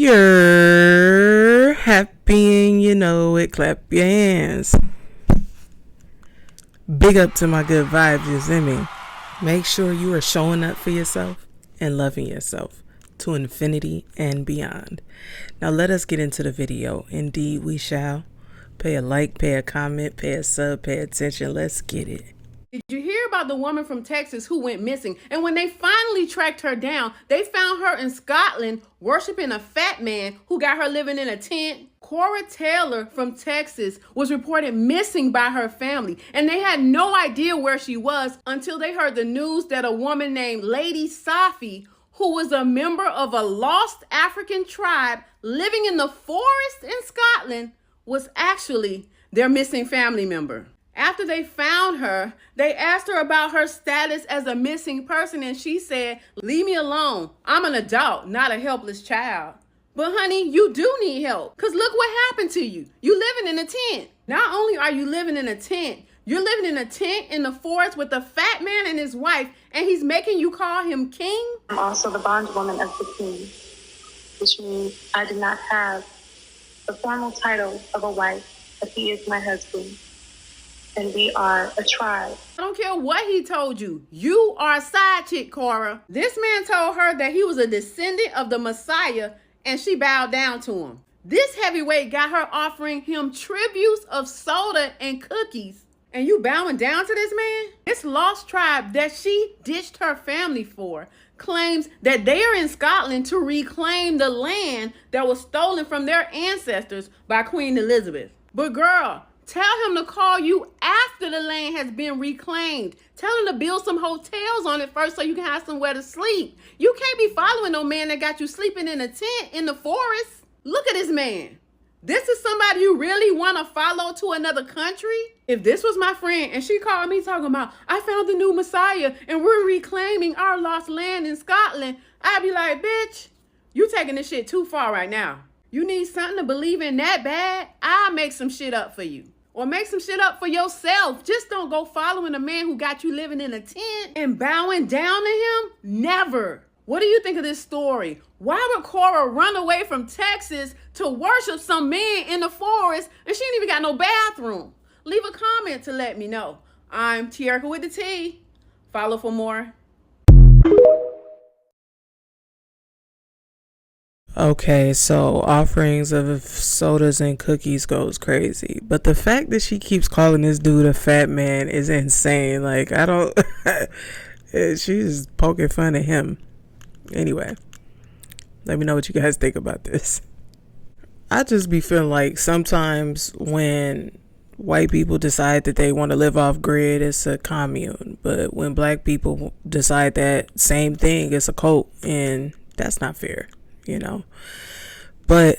You're happy and you know it. Clap your hands. Big up to my good vibes, you see me. Make sure you are showing up for yourself and loving yourself to infinity and beyond. Now let us get into the video. Indeed we shall. Pay a like, pay a comment, pay a sub, pay attention. Let's get it. Did you hear about the woman from Texas who went missing? And when they finally tracked her down, they found her in Scotland worshiping a fat man who got her living in a tent. Cora Taylor from Texas was reported missing by her family, and they had no idea where she was until they heard the news that a woman named Lady Safi, who was a member of a lost African tribe living in the forest in Scotland, was actually their missing family member. After they found her, they asked her about her status as a missing person, and she said, "Leave me alone. I'm an adult, not a helpless child." But honey, you do need help, because look what happened to you. You living in a tent. Not only are you living in a tent, you're living in a tent in the forest with a fat man and his wife, and he's making you call him king? I'm also the bondwoman of the king, which means I do not have the formal title of a wife, but he is my husband. And we are a tribe. I don't care what he told you. You are a side chick, Cora. This man told her that he was a descendant of the Messiah, and she bowed down to him. This heavyweight got her offering him tributes of soda and cookies. And you bowing down to this man? This lost tribe that she ditched her family for claims that they are in Scotland to reclaim the land that was stolen from their ancestors by Queen Elizabeth. But girl, tell him to call you after the land has been reclaimed. Tell him to build some hotels on it first so you can have somewhere to sleep. You can't be following no man that got you sleeping in a tent in the forest. Look at this man. This is somebody you really want to follow to another country? If this was my friend and she called me talking about, "I found the new Messiah and we're reclaiming our lost land in Scotland," I'd be like, "Bitch, you taking this shit too far right now. You need something to believe in that bad? I'll make some shit up for you. Or make some shit up for yourself. Just don't go following a man who got you living in a tent and bowing down to him. Never." What do you think of this story? Why would Cora run away from Texas to worship some man in the forest and she ain't even got no bathroom? Leave a comment to let me know. I'm Tierka with the T. Follow for more. Okay, so offerings of sodas and cookies goes crazy. But the fact that she keeps calling this dude a fat man is insane. Like, I don't... She's poking fun at him. Anyway, let me know what you guys think about this. I just be feeling like sometimes when white people decide that they want to live off grid, it's a commune. But when black people decide that same thing, it's a cult. And that's not fair, you know. But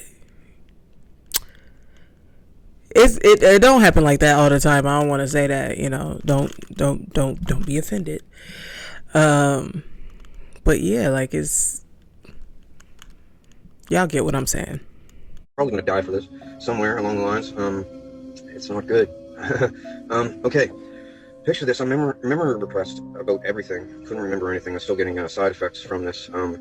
it don't happen like that all the time. I don't want to say that, you know. Don't be offended. But yeah, like, it's, y'all get what I'm saying. Probably gonna die for this somewhere along the lines. It's not good. Okay. Picture this. I'm memory repressed about everything. Couldn't remember anything. I'm still getting side effects from this. I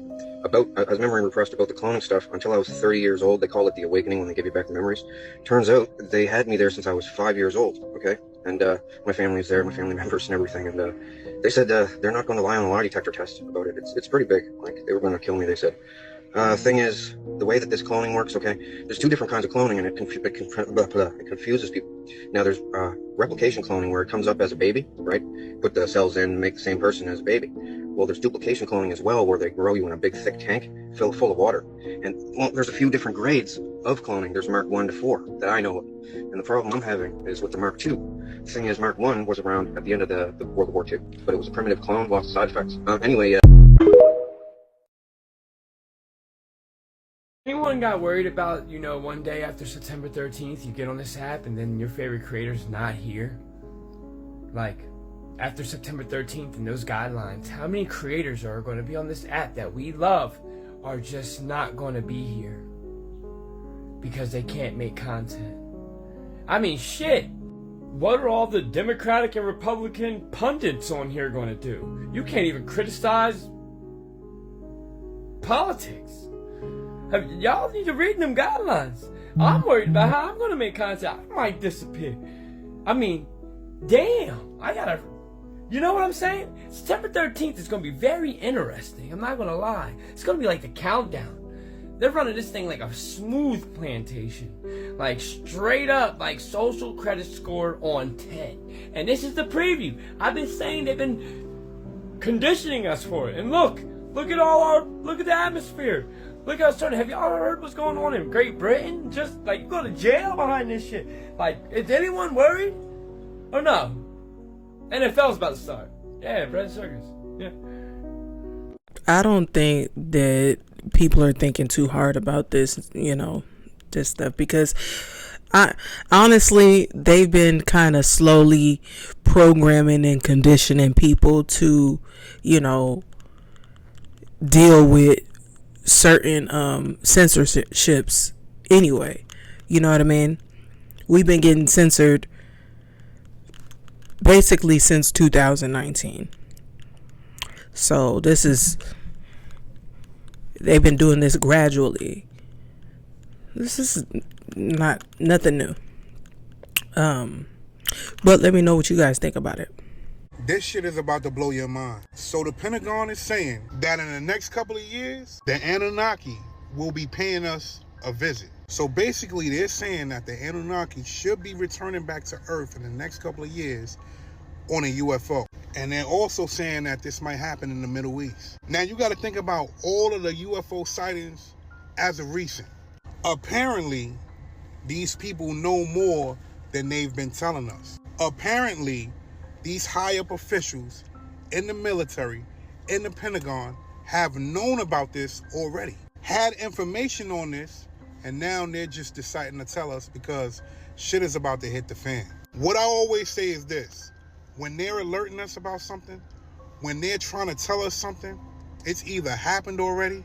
was memory repressed about the cloning stuff until I was 30 years old. They call it the awakening when they give you back the memories. Turns out they had me there since I was 5 years old. Okay, and my family's there, my family members and everything, and they said they're not going to lie on a lie detector test about it. It's pretty big. Like, they were going to kill me, they said. Thing is, the way that this cloning works, okay, there's two different kinds of cloning, and it confuses people. Now, there's replication cloning, where it comes up as a baby, right? Put the cells in, make the same person as a baby. Well, there's duplication cloning as well, where they grow you in a big, thick tank full of water. And, well, there's a few different grades of cloning. There's Mark 1 to 4 that I know of. And the problem I'm having is with the Mark 2. The thing is, Mark 1 was around at the end of the World War II, but it was a primitive clone, lots of side effects. Anyway, Anyone got worried about, you know, one day after September 13th, you get on this app and then your favorite creator's not here? Like, after September 13th and those guidelines, how many creators are going to be on this app that we love are just not going to be here because they can't make content? I mean, shit. What are all the Democratic and Republican pundits on here going to do? You can't even criticize politics. Y'all need to read them guidelines. I'm worried about how I'm gonna make contact. I might disappear. I mean, damn, I gotta, you know what I'm saying? September 13th is gonna be very interesting. I'm not gonna lie. It's gonna be like the countdown. They're running this thing like a smooth plantation. Like straight up, like social credit score on 10. And this is the preview. I've been saying they've been conditioning us for it. And look at look at the atmosphere. Look how it's turning. Have y'all heard what's going on in Great Britain? Just like, you go to jail behind this shit. Like, is anyone worried? Or no? NFL's about to start. Yeah, Brad Circus. Yeah. I don't think that people are thinking too hard about this, this stuff, because honestly, they've been kind of slowly programming and conditioning people to, deal with certain censorships anyway. You know what I mean? We've been getting censored basically since 2019. So they've been doing this gradually. This is nothing new. But let me know what you guys think about it. This shit is about to blow your mind. So the Pentagon is saying that in the next couple of years, the Anunnaki will be paying us a visit. So basically, they're saying that the Anunnaki should be returning back to Earth in the next couple of years on a UFO. And they're also saying that this might happen in the Middle East. Now, you got to think about all of the UFO sightings as of recent. Apparently, these people know more than they've been telling us. Apparently, these high-up officials in the military, in the Pentagon, have known about this already, had information on this, and now they're just deciding to tell us because shit is about to hit the fan. What I always say is this: when they're alerting us about something, when they're trying to tell us something, it's either happened already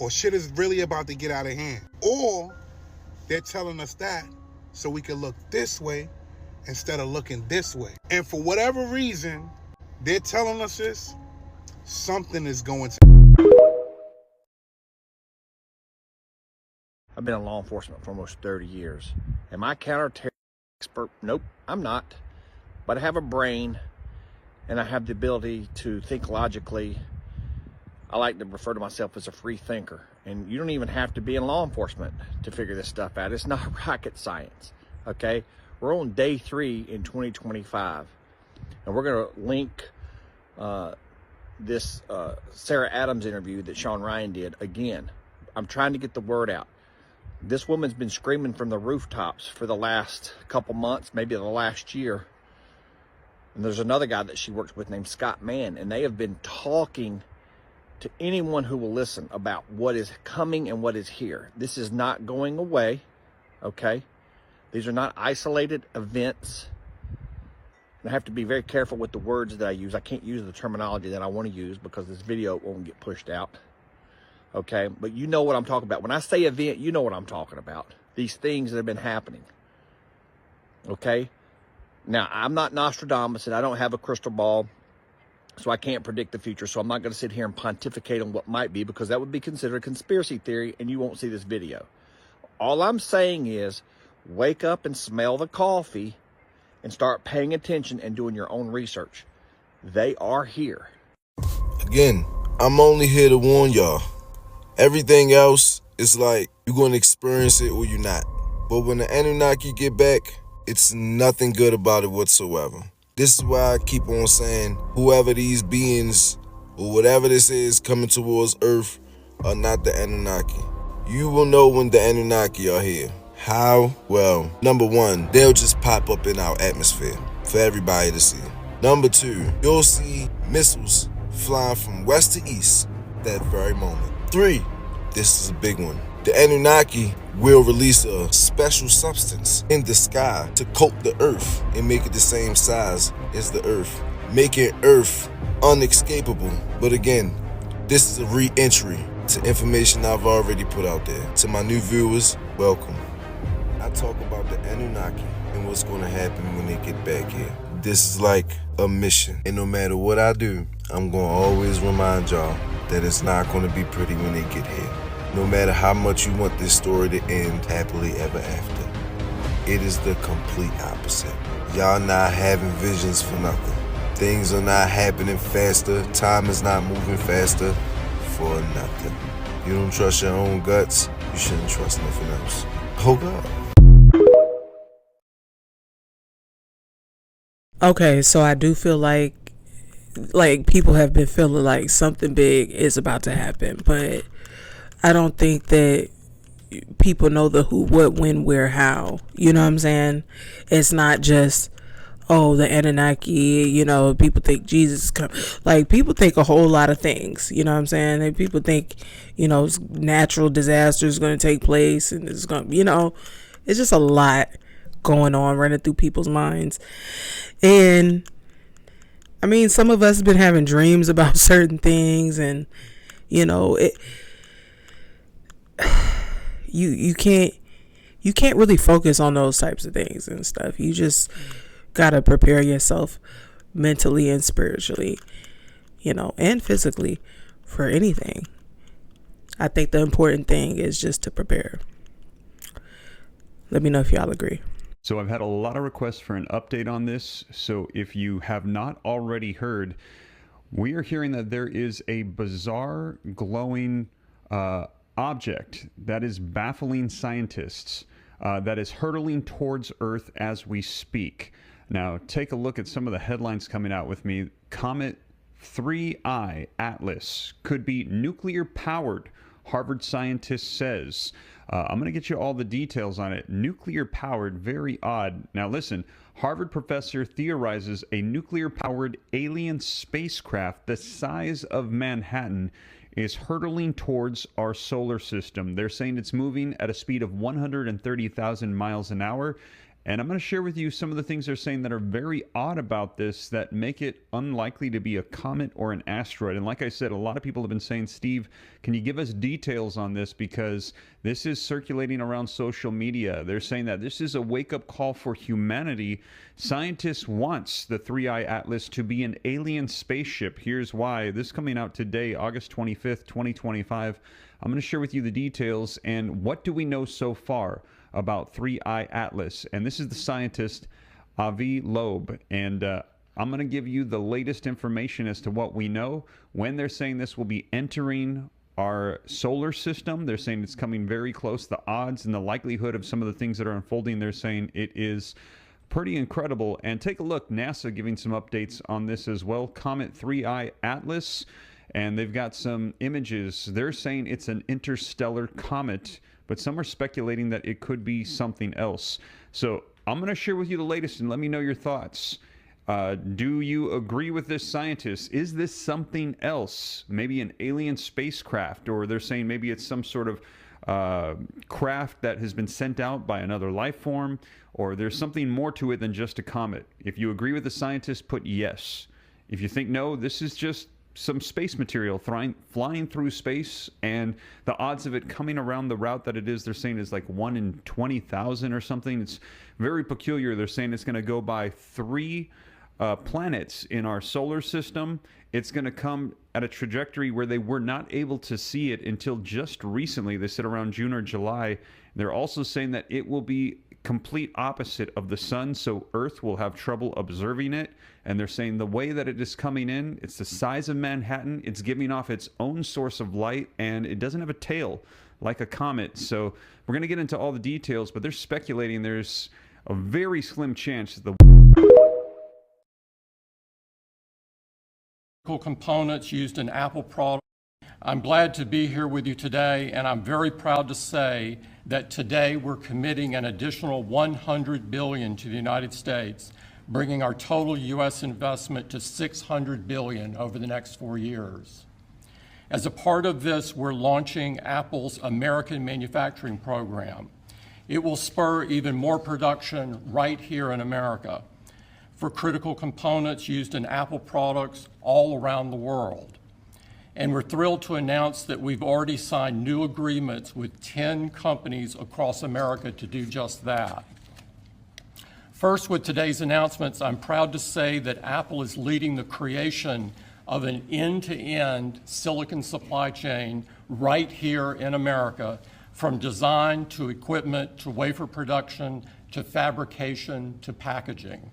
or shit is really about to get out of hand. Or they're telling us that so we can look this way instead of looking this way. And for whatever reason, they're telling us this, something is going to. I've been in law enforcement for almost 30 years. Am I a counterterrorism expert? Nope, I'm not. But I have a brain and I have the ability to think logically. I like to refer to myself as a free thinker. And you don't even have to be in law enforcement to figure this stuff out. It's not rocket science, okay? We're on day 3 in 2025. And we're going to link this Sarah Adams interview that Sean Ryan did again. I'm trying to get the word out. This woman's been screaming from the rooftops for the last couple months, maybe the last year. And there's another guy that she works with named Scott Mann, and they have been talking to anyone who will listen about what is coming and what is here. This is not going away, okay? These are not isolated events. And I have to be very careful with the words that I use. I can't use the terminology that I want to use because this video won't get pushed out, okay? But you know what I'm talking about. When I say event, you know what I'm talking about. These things that have been happening, okay? Now, I'm not Nostradamus, and I don't have a crystal ball, so I can't predict the future. So I'm not going to sit here and pontificate on what might be, because that would be considered a conspiracy theory, and you won't see this video. All I'm saying is wake up and smell the coffee and start paying attention and doing your own research. They are here. Again, I'm only here to warn y'all. Everything else is like you're going to experience it or you're not. But when the Anunnaki get back, it's nothing good about it whatsoever. This is why I keep on saying whoever these beings or whatever this is coming towards Earth are not the Anunnaki. You will know when the Anunnaki are here. How? Well, number 1, they'll just pop up in our atmosphere for everybody to see. Number 2, you'll see missiles flying from west to east that very moment. 3, this is a big one. The Anunnaki will release a special substance in the sky to coat the Earth and make it the same size as the Earth, making Earth unescapable. But again, this is a re-entry to information I've already put out there. To my new viewers, welcome. I talk about the Anunnaki and what's going to happen when they get back here. This is like a mission. And no matter what I do, I'm going to always remind y'all that it's not going to be pretty when they get here. no matter how much you want this story to end happily ever after. It is the complete opposite. Y'all not having visions for nothing. Things are not happening faster. Time is not moving faster for nothing. You don't trust your own guts, you shouldn't trust nothing else. Oh God. Okay, so I do feel like people have been feeling like something big is about to happen, but I don't think that people know the who, what, when, where, how. You know what I'm saying? It's not just, oh, the Anunnaki, you know, people think Jesus come. Like, people think a whole lot of things, you know what I'm saying? And people think, you know, natural disasters going to take place, and it's going to, you know, it's just a lot going on running through people's minds. And I mean, some of us have been having dreams about certain things, and you know, you can't really focus on those types of things and stuff. You just gotta prepare yourself mentally and spiritually, you know, and physically for anything. I think the important thing is just to prepare. Let me know if y'all agree. So I've had a lot of requests for an update on this. So if you have not already heard, we are hearing that there is a bizarre glowing object that is baffling scientists, that is hurtling towards Earth as we speak. Now, take a look at some of the headlines coming out with me. Comet 3I Atlas could be nuclear powered, Harvard scientist says. I'm going to get you all the details on it. Nuclear powered, very odd. Now listen, Harvard professor theorizes a nuclear powered alien spacecraft the size of Manhattan is hurtling towards our solar system. They're saying it's moving at a speed of 130,000 miles an hour. And I'm going to share with you some of the things they're saying that are very odd about this that make it unlikely to be a comet or an asteroid. And like I said, a lot of people have been saying, Steve, can you give us details on this? Because this is circulating around social media. They're saying that this is a wake-up call for humanity. Scientists wants the 3I Atlas to be an alien spaceship. Here's why. This coming out today, August 25th, 2025. I'm going to share with you the details and what do we know so far about 3I Atlas. And this is the scientist Avi Loeb, and I'm going to give you the latest information as to what we know. When they're saying this will be entering our solar system, they're saying it's coming very close. The odds and the likelihood of some of the things that are unfolding, they're saying it is pretty incredible. And take a look, NASA giving some updates on this as well. Comet 3I Atlas, and they've got some images. They're saying it's an interstellar comet, but some are speculating that it could be something else. So I'm going to share with you the latest and let me know your thoughts. Do you agree with this scientist? Is this something else? Maybe an alien spacecraft, or they're saying maybe it's some sort of craft that has been sent out by another life form, or there's something more to it than just a comet. If you agree with the scientist, put yes. If you think no, this is just some space material flying through space, and the odds of it coming around the route that it is, they're saying is like 1 in 20,000 or something. It's very peculiar. They're saying it's going to go by 3 planets in our solar system. It's going to come at a trajectory where they were not able to see it until just recently. They said around June or July. They're also saying that it will be complete opposite of the sun, so Earth will have trouble observing it. And they're saying the way that it is coming in, it's the size of Manhattan, it's giving off its own source of light, and it doesn't have a tail like a comet. So we're going to get into all the details, but they're speculating there's a very slim chance that the components used in Apple products. I'm glad to be here with you today, and I'm very proud to say that today we're committing an additional $100 billion to the United States, bringing our total U.S. investment to $600 billion over the next 4 years. As a part of this, we're launching Apple's American Manufacturing Program. It will spur even more production right here in America for critical components used in Apple products all around the world. And we're thrilled to announce that we've already signed new agreements with 10 companies across America to do just that. First, with today's announcements, I'm proud to say that Apple is leading the creation of an end-to-end silicon supply chain right here in America, from design to equipment to wafer production to fabrication to packaging.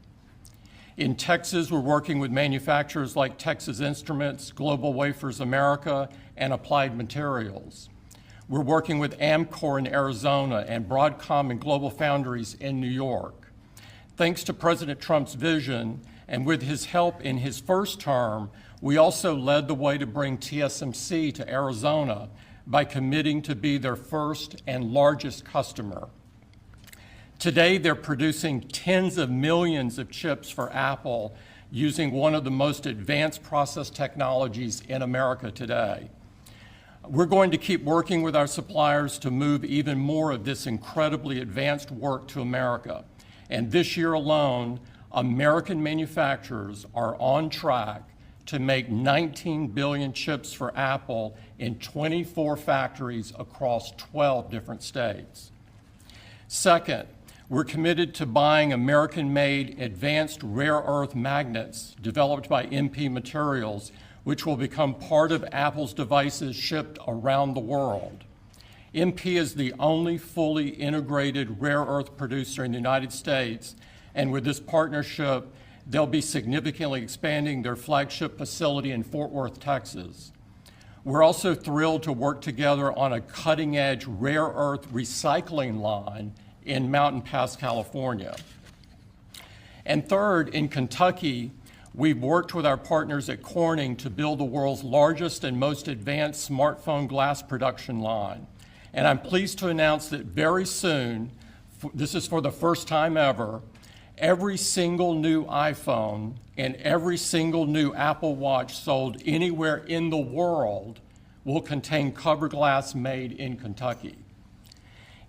In Texas, we're working with manufacturers like Texas Instruments, Global Wafers America, and Applied Materials. We're working with Amcor in Arizona and Broadcom and Global Foundries in New York. Thanks to President Trump's vision, and with his help in his first term, we also led the way to bring TSMC to Arizona by committing to be their first and largest customer. Today, they're producing tens of millions of chips for Apple using one of the most advanced process technologies in America today. We're going to keep working with our suppliers to move even more of this incredibly advanced work to America. And this year alone, American manufacturers are on track to make 19 billion chips for Apple in 24 factories across 12 different states. Second, we're committed to buying American-made advanced rare earth magnets developed by MP Materials, which will become part of Apple's devices shipped around the world. MP is the only fully integrated rare earth producer in the United States, and with this partnership, they'll be significantly expanding their flagship facility in Fort Worth, Texas. We're also thrilled to work together on a cutting-edge rare earth recycling line in Mountain Pass, California. And third, in Kentucky, we've worked with our partners at Corning to build the world's largest and most advanced smartphone glass production line. And I'm pleased to announce that very soon, this is for the first time ever, every single new iPhone and every single new Apple Watch sold anywhere in the world will contain cover glass made in Kentucky.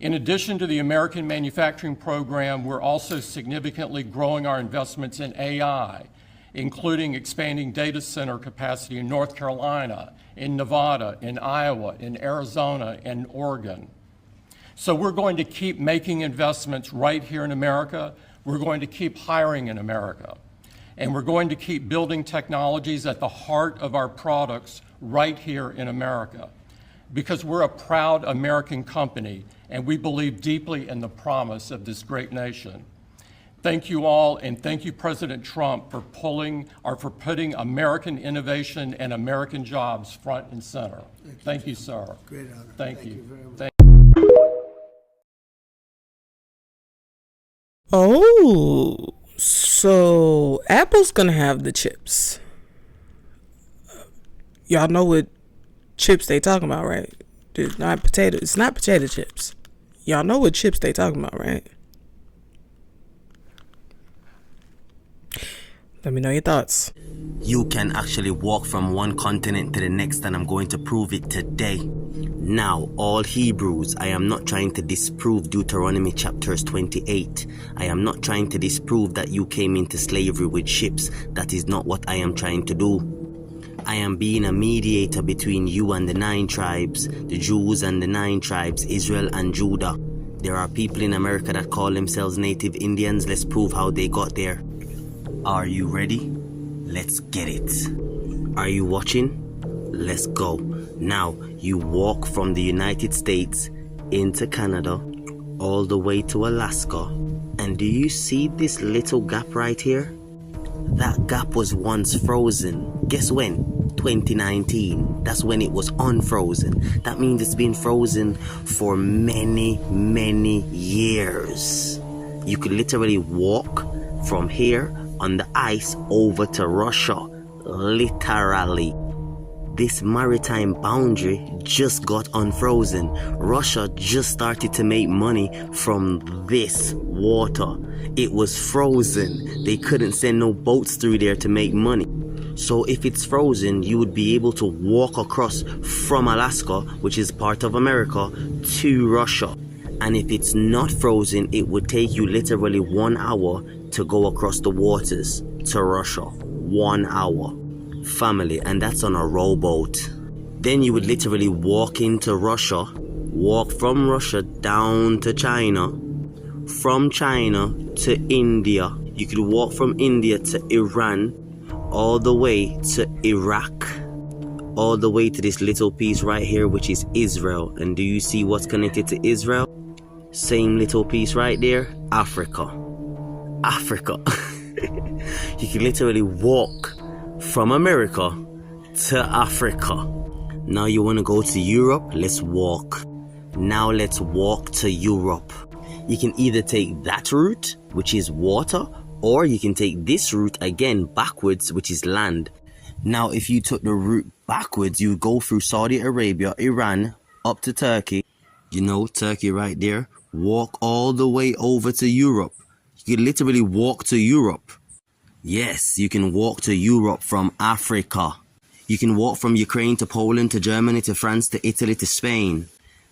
In addition to the American manufacturing program, we're also significantly growing our investments in AI, including expanding data center capacity in North Carolina, in Nevada, in Iowa, in Arizona, and Oregon. So we're going to keep making investments right here in America. We're going to keep hiring in America. And we're going to keep building technologies at the heart of our products right here in America. Because we're a proud American company, and we believe deeply in the promise of this great nation. Thank you all, and thank you, President Trump, for putting American innovation and American jobs front and center. Thank you, sir. Great honor. Thank you. Very much. Oh, so Apple's gonna have the chips. Y'all know what chips they talking about, right? It's not potato chips. Y'all know what chips they talking about, right? Let me know your thoughts. You can actually walk from one continent to the next, and I'm going to prove it today. Now, all Hebrews, I am not trying to disprove Deuteronomy chapters 28. I am not trying to disprove that you came into slavery with ships. That is not what I am trying to do. I am being a mediator between you and the 9 tribes, the Jews and the 9 tribes, Israel and Judah. There are people in America that call themselves native Indians. Let's prove how they got there. Are you ready? Let's get it. Are you watching? Let's go. Now, you walk from the United States into Canada, all the way to Alaska. And do you see this little gap right here? That gap was once frozen. Guess when? 2019. That's when it was unfrozen. That means it's been frozen for many, many years. You could literally walk from here on the ice over to Russia. Literally. This maritime boundary just got unfrozen. Russia just started to make money from this water. It was frozen. They couldn't send no boats through there to make money. So if it's frozen, you would be able to walk across from Alaska, which is part of America, to Russia. And if it's not frozen, it would take you literally 1 hour to go across the waters to Russia. 1 hour. Family, and that's on a rowboat. Then you would literally walk into Russia, walk from Russia down to China, from China to India. You could walk from India to Iran, all the way to Iraq, all the way to this little piece right here, which is Israel. And do you see what's connected to Israel? Same little piece right there, Africa. Africa. You can literally walk from America to Africa. Now you want to go to Europe? Let's walk. Now let's walk to Europe. You can either take that route, which is water, or you can take this route again backwards, which is land. Now, if you took the route backwards, you go through Saudi Arabia, Iran, up to Turkey. You know, Turkey right there. Walk all the way over to Europe. You can literally walk to Europe. Yes, you can walk to Europe from Africa. You can walk from Ukraine to Poland to Germany to France to Italy to Spain.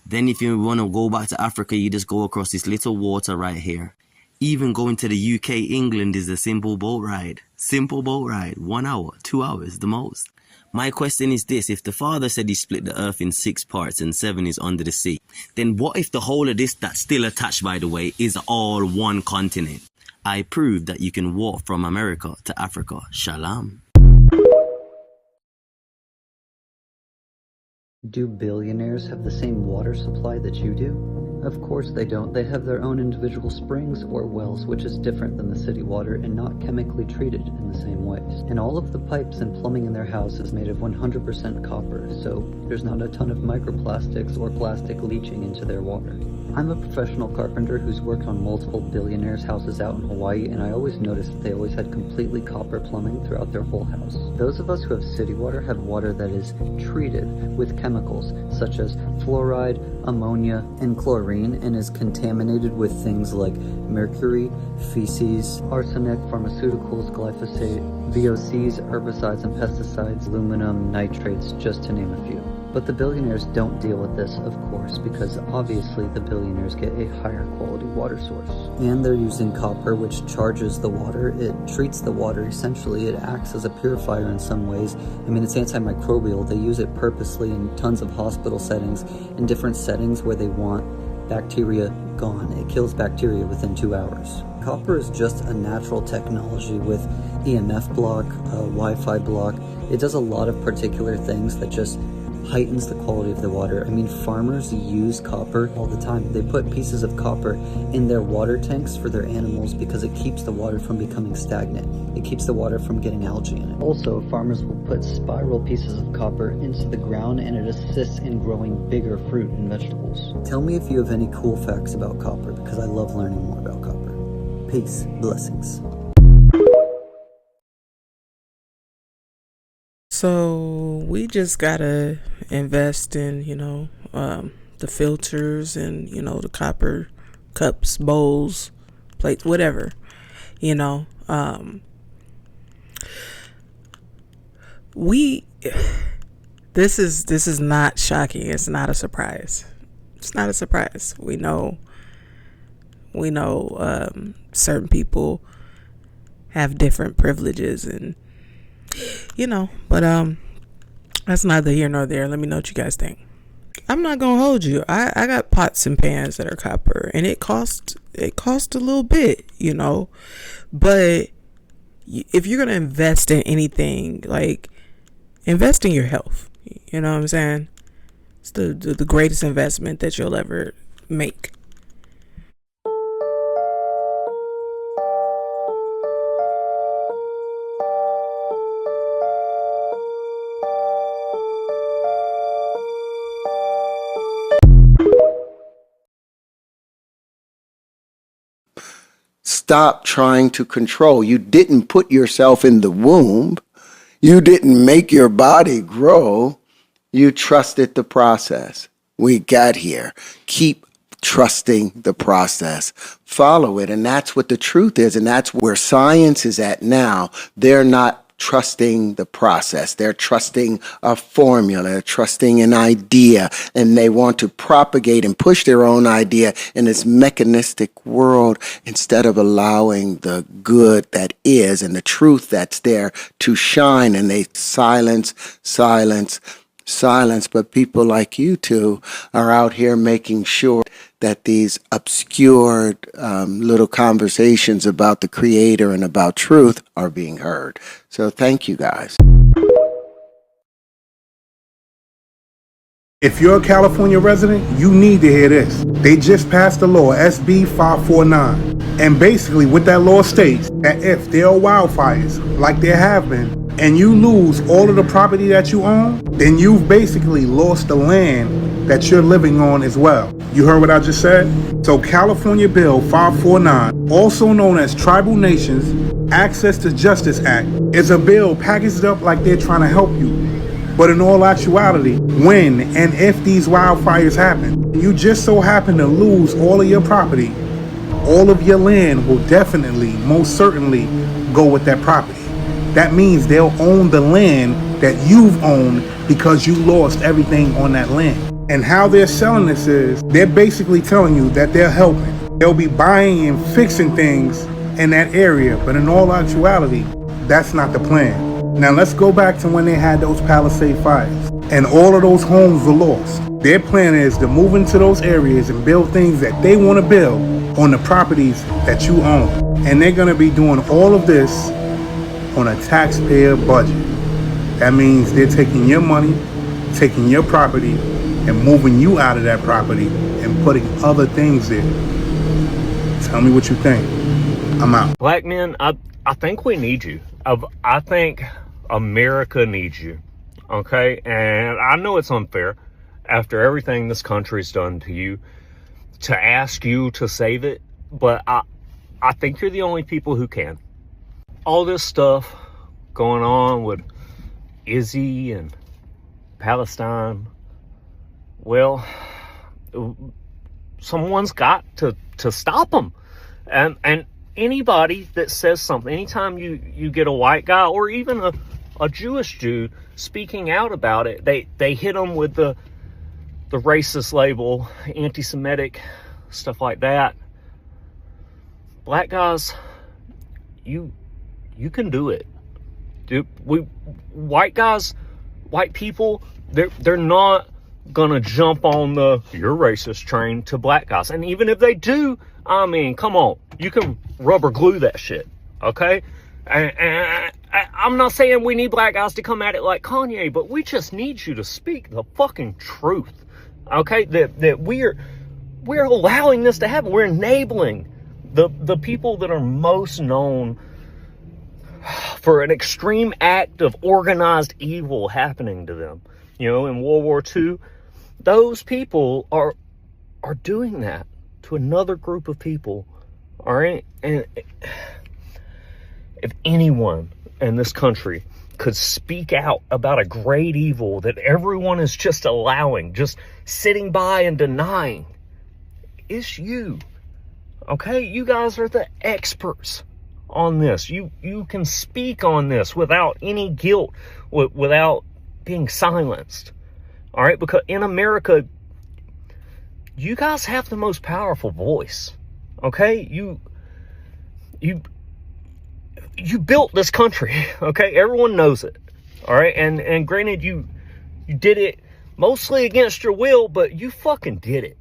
Then if you want to go back to Africa, you just go across this little water right here. Even going to the UK, England is a simple boat ride. Simple boat ride. 1 hour, 2 hours, the most. My question is this: if the Father said he split the earth in 6 parts and 7 is under the sea, then what if the whole of this that's still attached, by the way, is all one continent? I proved that you can walk from America to Africa. Shalom. Do billionaires have the same water supply that you do? Of course they don't. They have their own individual springs or wells, which is different than the city water and not chemically treated in the same ways. And all of the pipes and plumbing in their house is made of 100% copper, so there's not a ton of microplastics or plastic leaching into their water. I'm a professional carpenter who's worked on multiple billionaires' houses out in Hawaii, and I always noticed that they always had completely copper plumbing throughout their whole house. Those of us who have city water have water that is treated with chemicals such as fluoride, ammonia, and chlorine, and is contaminated with things like mercury, feces, arsenic, pharmaceuticals, glyphosate, VOCs, herbicides and pesticides, aluminum, nitrates, just to name a few. But the billionaires don't deal with this, of course, because obviously the billionaires get a higher quality water source. And they're using copper, which charges the water. It treats the water, essentially. It acts as a purifier in some ways. I mean, it's antimicrobial. They use it purposely in tons of hospital settings, in different settings where they want bacteria gone. It kills bacteria within 2 hours. Copper is just a natural technology with EMF block, Wi-Fi block. It does a lot of particular things that just heightens the quality of the water. I mean, farmers use copper all the time. They put pieces of copper in their water tanks for their animals because it keeps the water from becoming stagnant. It keeps the water from getting algae in it. Also, farmers will put spiral pieces of copper into the ground, and it assists in growing bigger fruit and vegetables. Tell me if you have any cool facts about copper, because I love learning more about copper. Peace. Blessings. So we just gotta invest in, the filters and, the copper cups, bowls, plates, whatever, this is not shocking. It's not a surprise. It's not a surprise. We know certain people have different privileges and, but that's neither here nor there. Let me know what you guys think. I'm not gonna hold you. I got pots and pans that are copper, and it cost a little bit, but if you're gonna invest in anything, like invest in your health. You know what I'm saying? It's the greatest investment that you'll ever make. Stop trying to control. You didn't put yourself in the womb. You didn't make your body grow. You trusted the process. We got here. Keep trusting the process. Follow it. And that's what the truth is. And that's where science is at now. They're not trusting the process. They're trusting a formula, they're trusting an idea, and they want to propagate and push their own idea in this mechanistic world instead of allowing the good that is and the truth that's there to shine. And they silence. But people like you two are out here making sure that these obscure little conversations about the Creator and about truth are being heard. So thank you guys. If you're a California resident, you need to hear this. They just passed a law, SB 549. And basically what that law states, that if there are wildfires, like there have been, and you lose all of the property that you own, then you've basically lost the land that you're living on as well. You heard what I just said? So California Bill 549, also known as Tribal Nations Access to Justice Act, is a bill packaged up like they're trying to help you. But in all actuality, when and if these wildfires happen, you just so happen to lose all of your property, all of your land will definitely, most certainly, go with that property. That means they'll own the land that you've owned because you lost everything on that land. And how they're selling this is, they're basically telling you that they're helping. They'll be buying and fixing things in that area, but in all actuality, that's not the plan. Now let's go back to when they had those Palisade fires and all of those homes were lost. Their plan is to move into those areas and build things that they want to build on the properties that you own. And they're going to be doing all of this on a taxpayer budget. That means they're taking your money, taking your property, and moving you out of that property and putting other things there. Tell me what you think. I'm out. Black men, I think we need you. I think America needs you, okay? And I know it's unfair after everything this country's done to you to ask you to save it, but I think you're the only people who can. All this stuff going on with Izzy and Palestine, well, someone's got to stop them. And anybody that says something, anytime you get a white guy or even a Jewish Jew speaking out about it, they hit them with the racist label, anti-Semitic, stuff like that. Black guys, you can do it. Dude, white guys, white people, they're not gonna jump on the "you're racist" train to black guys. And even if they do, I mean, come on, you can rubber glue that shit, okay? And I'm not saying we need black guys to come at it like Kanye, but we just need you to speak the fucking truth, okay? That we're allowing this to happen. We're enabling the people that are most known for an extreme act of organized evil happening to them. You know, in World War II, those people are doing that to another group of people, all right? And if anyone in this country could speak out about a great evil that everyone is just allowing, just sitting by and denying, it's you, okay? You guys are the experts on this. You can speak on this without any guilt, without being silenced, all right? Because in America, you guys have the most powerful voice, okay? You built this country, okay? Everyone knows it, all right? And granted, you did it mostly against your will, but you fucking did it,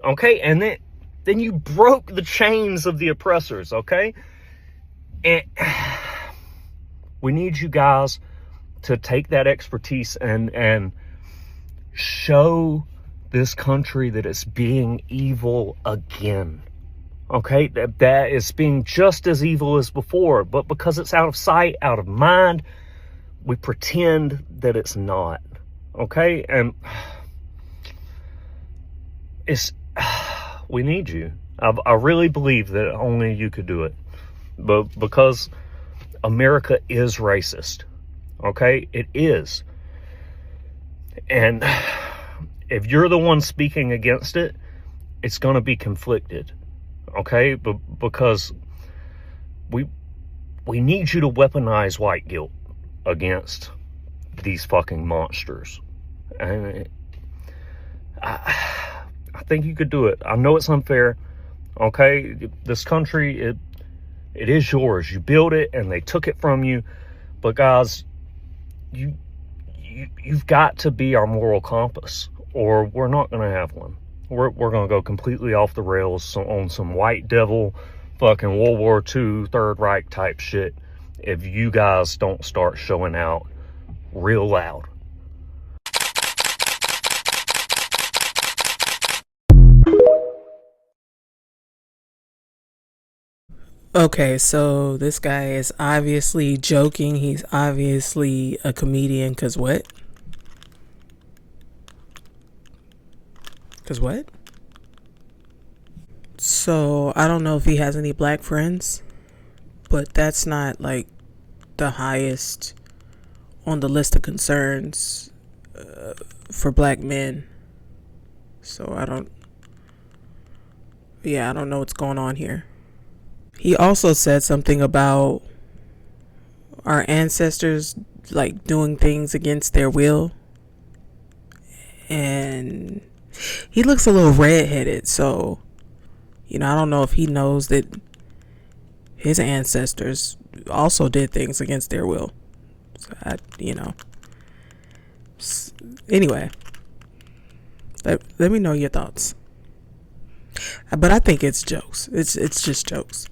okay? And then you broke the chains of the oppressors, okay? And we need you guys to take that expertise and show this country that it's being evil again. Okay, that is being just as evil as before, but because it's out of sight, out of mind, we pretend that it's not. Okay, and we need you. I really believe that only you could do it, but because America is racist. Okay, it is, and if you're the one speaking against it, it's going to be conflicted. Okay, but because we need you to weaponize white guilt against these fucking monsters, and I think you could do it. I know it's unfair. Okay, this country, it is yours. You built it, and they took it from you. But guys, you've got to be our moral compass, or we're not going to have one. we're going to go completely off the rails on some white devil fucking World War II Third Reich type shit if you guys don't start showing out real loud. Okay, so this guy is obviously joking. He's obviously a comedian. Cause what? Cause what? So I don't know if he has any black friends, but that's not like the highest on the list of concerns for black men. So I don't know what's going on here. He also said something about our ancestors like doing things against their will. And he looks a little redheaded, so I don't know if he knows that his ancestors also did things against their will. So anyway, let me know your thoughts. But I think it's jokes. It's just jokes.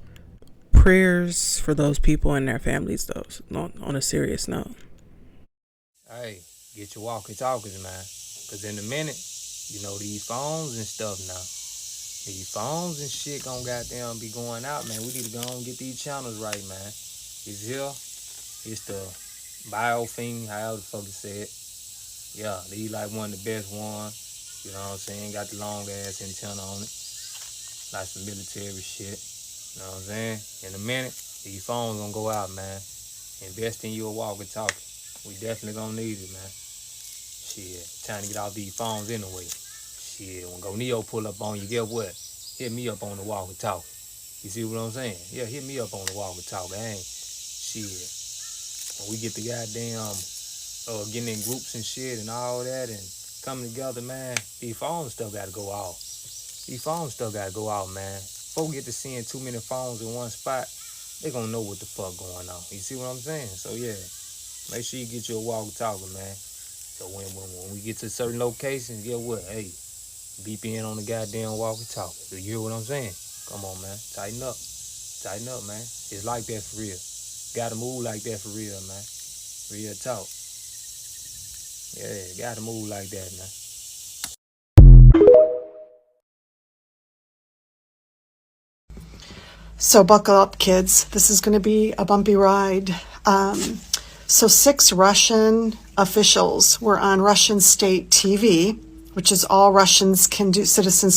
Prayers for those people and their families, though, on a serious note. Hey, get your walkie-talkies, man. Because in a minute, these phones and stuff now. These phones and shit gonna goddamn be going out, man. We need to go and get these channels right, man. It's here. It's the Biofing, however the fuck it said. Yeah, these like one of the best ones. You know what I'm saying? Got the long ass antenna on it. Like some military shit. You know what I'm saying? In a minute, these phones gonna go out, man. Invest in your walkie-talkie. We definitely gonna need it, man. Shit, trying to get off these phones anyway. Shit, when Go Neo pull up on you, get what? Hit me up on the walkie-talkie. You see what I'm saying? Yeah, hit me up on the walkie-talkie. Shit. When we get the goddamn getting in groups and shit and all that and coming together, man, these phones still gotta go off. These phones still gotta go out, man. Folks get to seeing too many phones in one spot, they gonna know what the fuck going on. You see what I'm saying? So yeah, make sure you get your walkie-talkie, man. So when we get to certain locations, get what? Hey, beep in on the goddamn walkie-talkie. You hear what I'm saying? Come on, man. Tighten up. Tighten up, man. It's like that for real. Gotta move like that for real, man. Real talk. Yeah, gotta move like that, man. So buckle up, kids. This is going to be a bumpy ride. So 6 Russian officials were on Russian state TV, which is all citizens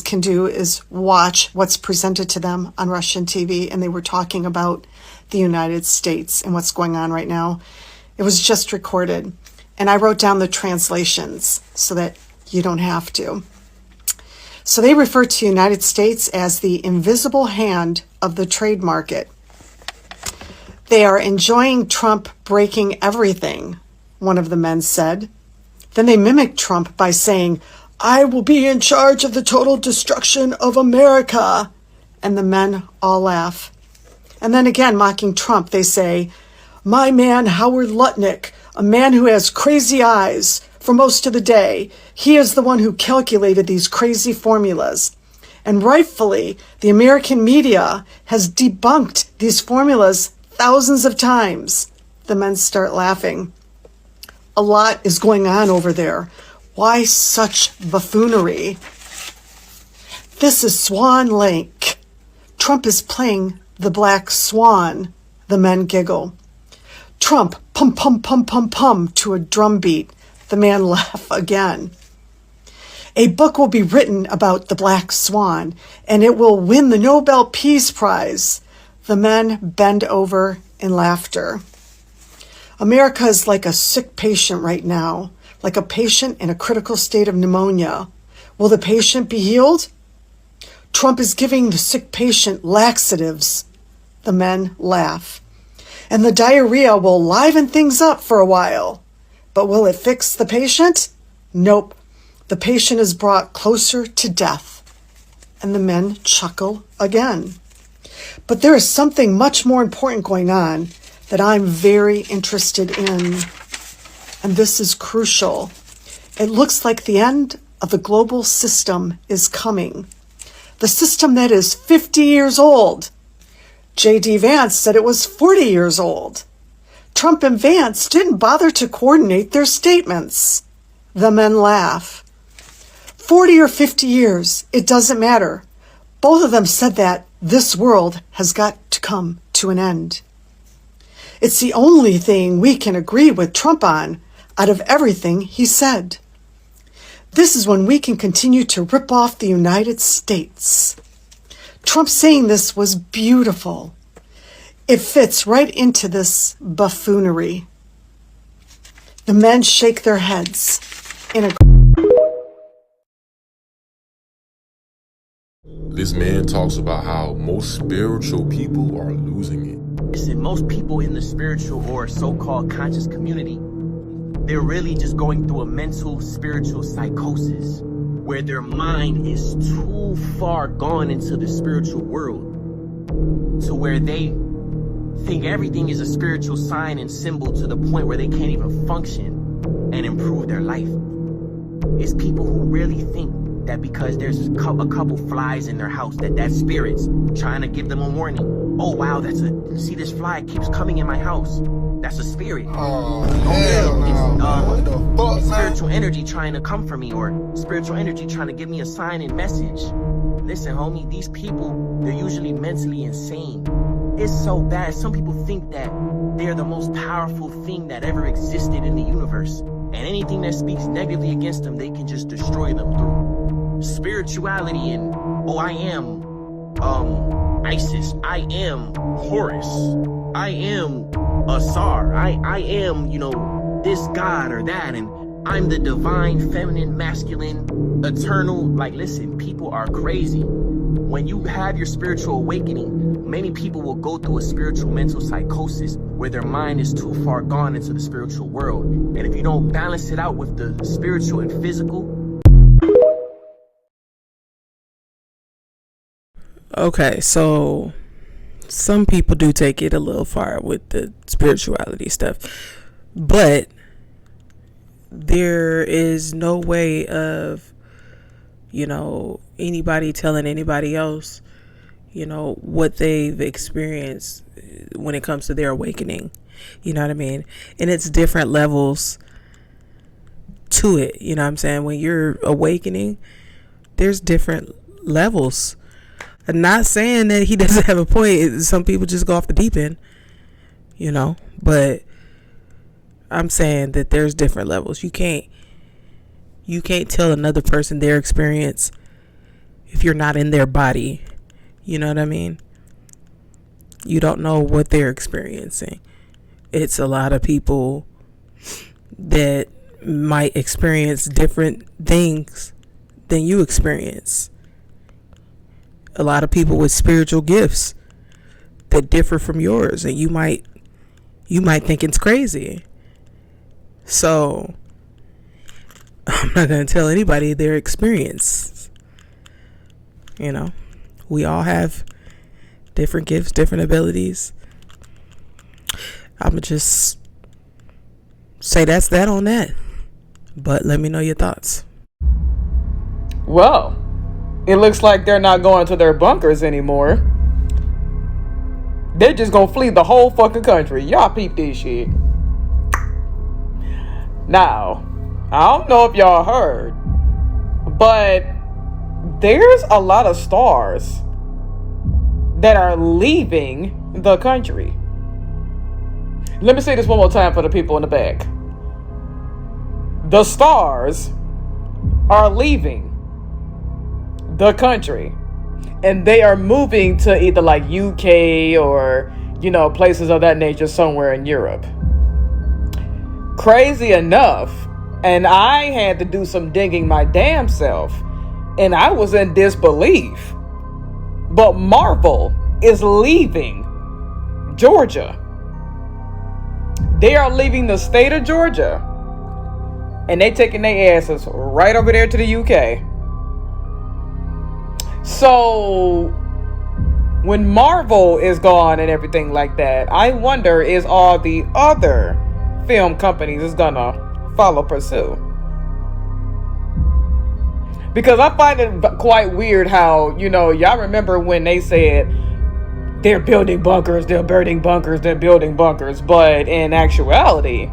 can do is watch what's presented to them on Russian TV. And they were talking about the United States and what's going on right now. It was just recorded. And I wrote down the translations so that you don't have to. So they refer to the United States as the invisible hand of the trade market. They are enjoying Trump breaking everything, one of the men said. Then they mimicked Trump by saying, "I will be in charge of the total destruction of America." And the men all laugh. And then again, mocking Trump, they say, "My man, Howard Lutnick, a man who has crazy eyes for most of the day. He is the one who calculated these crazy formulas. And rightfully, the American media has debunked these formulas thousands of times." The men start laughing. A lot is going on over there. Why such buffoonery? This is Swan Lake. Trump is playing the Black Swan. The men giggle. Trump, pum, pum, pum, pum, pum, to a drum beat. The man laugh again. A book will be written about the Black Swan, and it will win the Nobel Peace Prize. The men bend over in laughter. America is like a sick patient right now, like a patient in a critical state of pneumonia. Will the patient be healed? Trump is giving the sick patient laxatives. The men laugh. And the diarrhea will liven things up for a while. But will it fix the patient? Nope. The patient is brought closer to death. And the men chuckle again. But there is something much more important going on that I'm very interested in. And this is crucial. It looks like the end of the global system is coming. The system that is 50 years old. J.D. Vance said it was 40 years old. Trump and Vance didn't bother to coordinate their statements. The men laugh. 40 or 50 years, it doesn't matter. Both of them said that this world has got to come to an end. It's the only thing we can agree with Trump on out of everything he said. This is when we can continue to rip off the United States. Trump saying this was beautiful. It fits right into this buffoonery. The men shake their heads in a... This man talks about how most spiritual people are losing it. Listen, most people in the spiritual or so-called conscious community, they're really just going through a mental, spiritual psychosis where their mind is too far gone into the spiritual world to where they think everything is a spiritual sign and symbol to the point where they can't even function and improve their life. It's people who really think that because there's a couple flies in their house, that spirit's trying to give them a warning. Oh wow, see this fly keeps coming in my house. That's a spirit. It's spiritual energy trying to come for me, or spiritual energy trying to give me a sign and message. Listen, homie, these people, they're usually mentally insane. It's so bad. Some people think that they're the most powerful thing that ever existed in the universe. And anything that speaks negatively against them, they can just destroy them through spirituality and, oh, I am Isis, I am Horus, I am Asar, I am, this god or that, and I'm the divine, feminine, masculine, eternal. Like, listen, people are crazy. When you have your spiritual awakening, many people will go through a spiritual mental psychosis where their mind is too far gone into the spiritual world. And if you don't balance it out with the spiritual and physical. Okay, so some people do take it a little far with the spirituality stuff, but there is no way of, anybody telling anybody else, what they've experienced when it comes to their awakening. You know what I mean? And it's different levels to it. You know what I'm saying? When you're awakening, there's different levels. I'm not saying that he doesn't have a point. Some people just go off the deep end, but I'm saying that there's different levels. You can't tell another person their experience if you're not in their body. You know what I mean? You don't know what they're experiencing. It's a lot of people that might experience different things than you experience. A lot of people with spiritual gifts that differ from yours, and you might think it's crazy. So I'm not going to tell anybody their experience. We all have different gifts, different abilities. I'm going to just say that's that on that. But let me know your thoughts. Well, it looks like they're not going to their bunkers anymore. They're just gonna flee the whole fucking country. Y'all peep this shit. Now, I don't know if y'all heard, but there's a lot of stars that are leaving the country. Let me say this one more time for the people in the back. The stars are leaving the country, and they are moving to either like UK or places of that nature somewhere in Europe. Crazy enough, and I had to do some digging my damn self, and I was in disbelief, but Marvel is leaving Georgia. They are leaving the state of Georgia, and they taking their asses right over there to the UK. So when Marvel is gone and everything like that, I wonder is all the other film companies is gonna follow pursue. Because I find it quite weird how, y'all remember when they said they're building bunkers, they're building bunkers, they're building bunkers. But in actuality,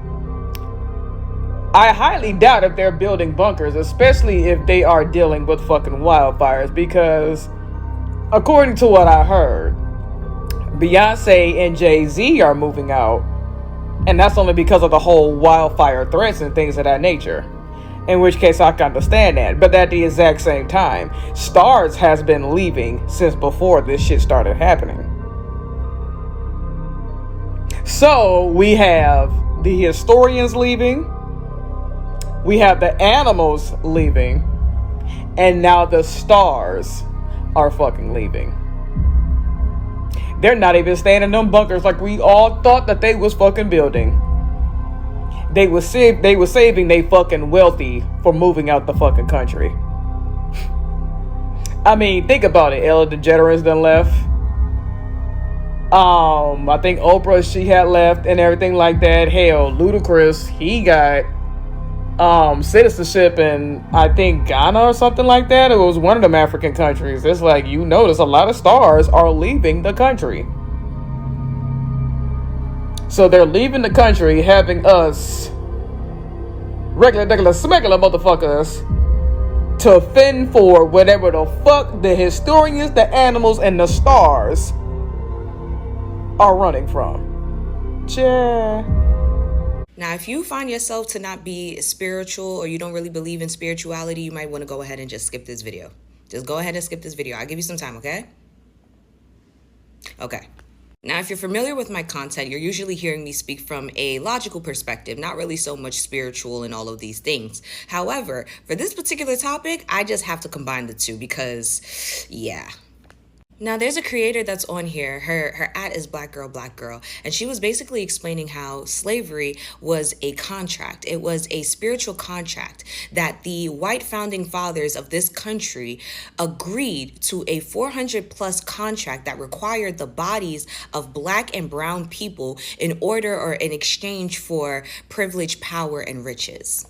I highly doubt if they're building bunkers, especially if they are dealing with fucking wildfires. Because according to what I heard, Beyonce and Jay-Z are moving out. And that's only because of the whole wildfire threats and things of that nature. In which case I can understand that. But at the exact same time, Stars has been leaving since before this shit started happening. So we have the historians leaving, we have the animals leaving, and now the stars are fucking leaving. They're not even staying in them bunkers like we all thought that they was fucking building. They were saving they fucking wealthy for moving out the fucking country. I mean, think about it. Ellen DeGeneres done left. I think Oprah, she had left and everything like that. Hell, Ludacris, he got citizenship in, I think, Ghana or something like that. It was one of them African countries. It's like, you notice a lot of stars are leaving the country. So they're leaving the country, having us regular smegular motherfuckers to fend for whatever the fuck the historians, the animals, and the stars are running from. Yeah. Now, if you find yourself to not be spiritual or you don't really believe in spirituality, you might want to go ahead and just skip this video. Just go ahead and skip this video. I'll give you some time, okay? Okay. Now, if you're familiar with my content, you're usually hearing me speak from a logical perspective, not really so much spiritual and all of these things. However, for this particular topic, I just have to combine the two because, yeah. Now, there's a creator that's on here. Her ad is Black Girl, and she was basically explaining how slavery was a contract. It was a spiritual contract that the white founding fathers of this country agreed to, a 400+ contract that required the bodies of Black and brown people in order or in exchange for privilege, power, and riches.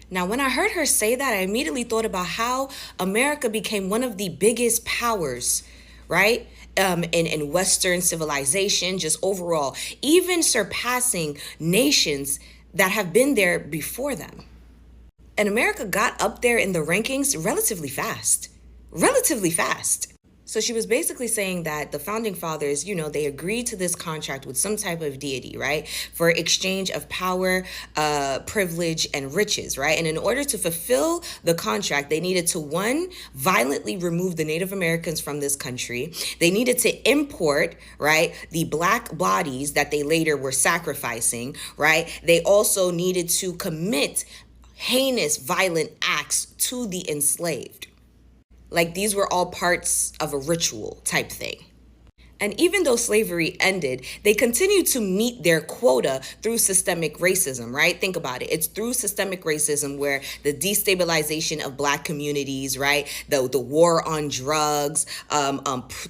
Now, when I heard her say that, I immediately thought about how America became one of the biggest powers, right? In Western civilization, just overall, even surpassing nations that have been there before them. And America got up there in the rankings relatively fast. So she was basically saying that the founding fathers, they agreed to this contract with some type of deity, right? For exchange of power, privilege, and riches, right? And in order to fulfill the contract, they needed to, one, violently remove the Native Americans from this country. They needed to import, right, the Black bodies that they later were sacrificing, right? They also needed to commit heinous, violent acts to the enslaved. Like, these were all parts of a ritual type thing. And even though slavery ended, they continued to meet their quota through systemic racism, right? Think about it. It's through systemic racism where the destabilization of Black communities, right? The war on drugs,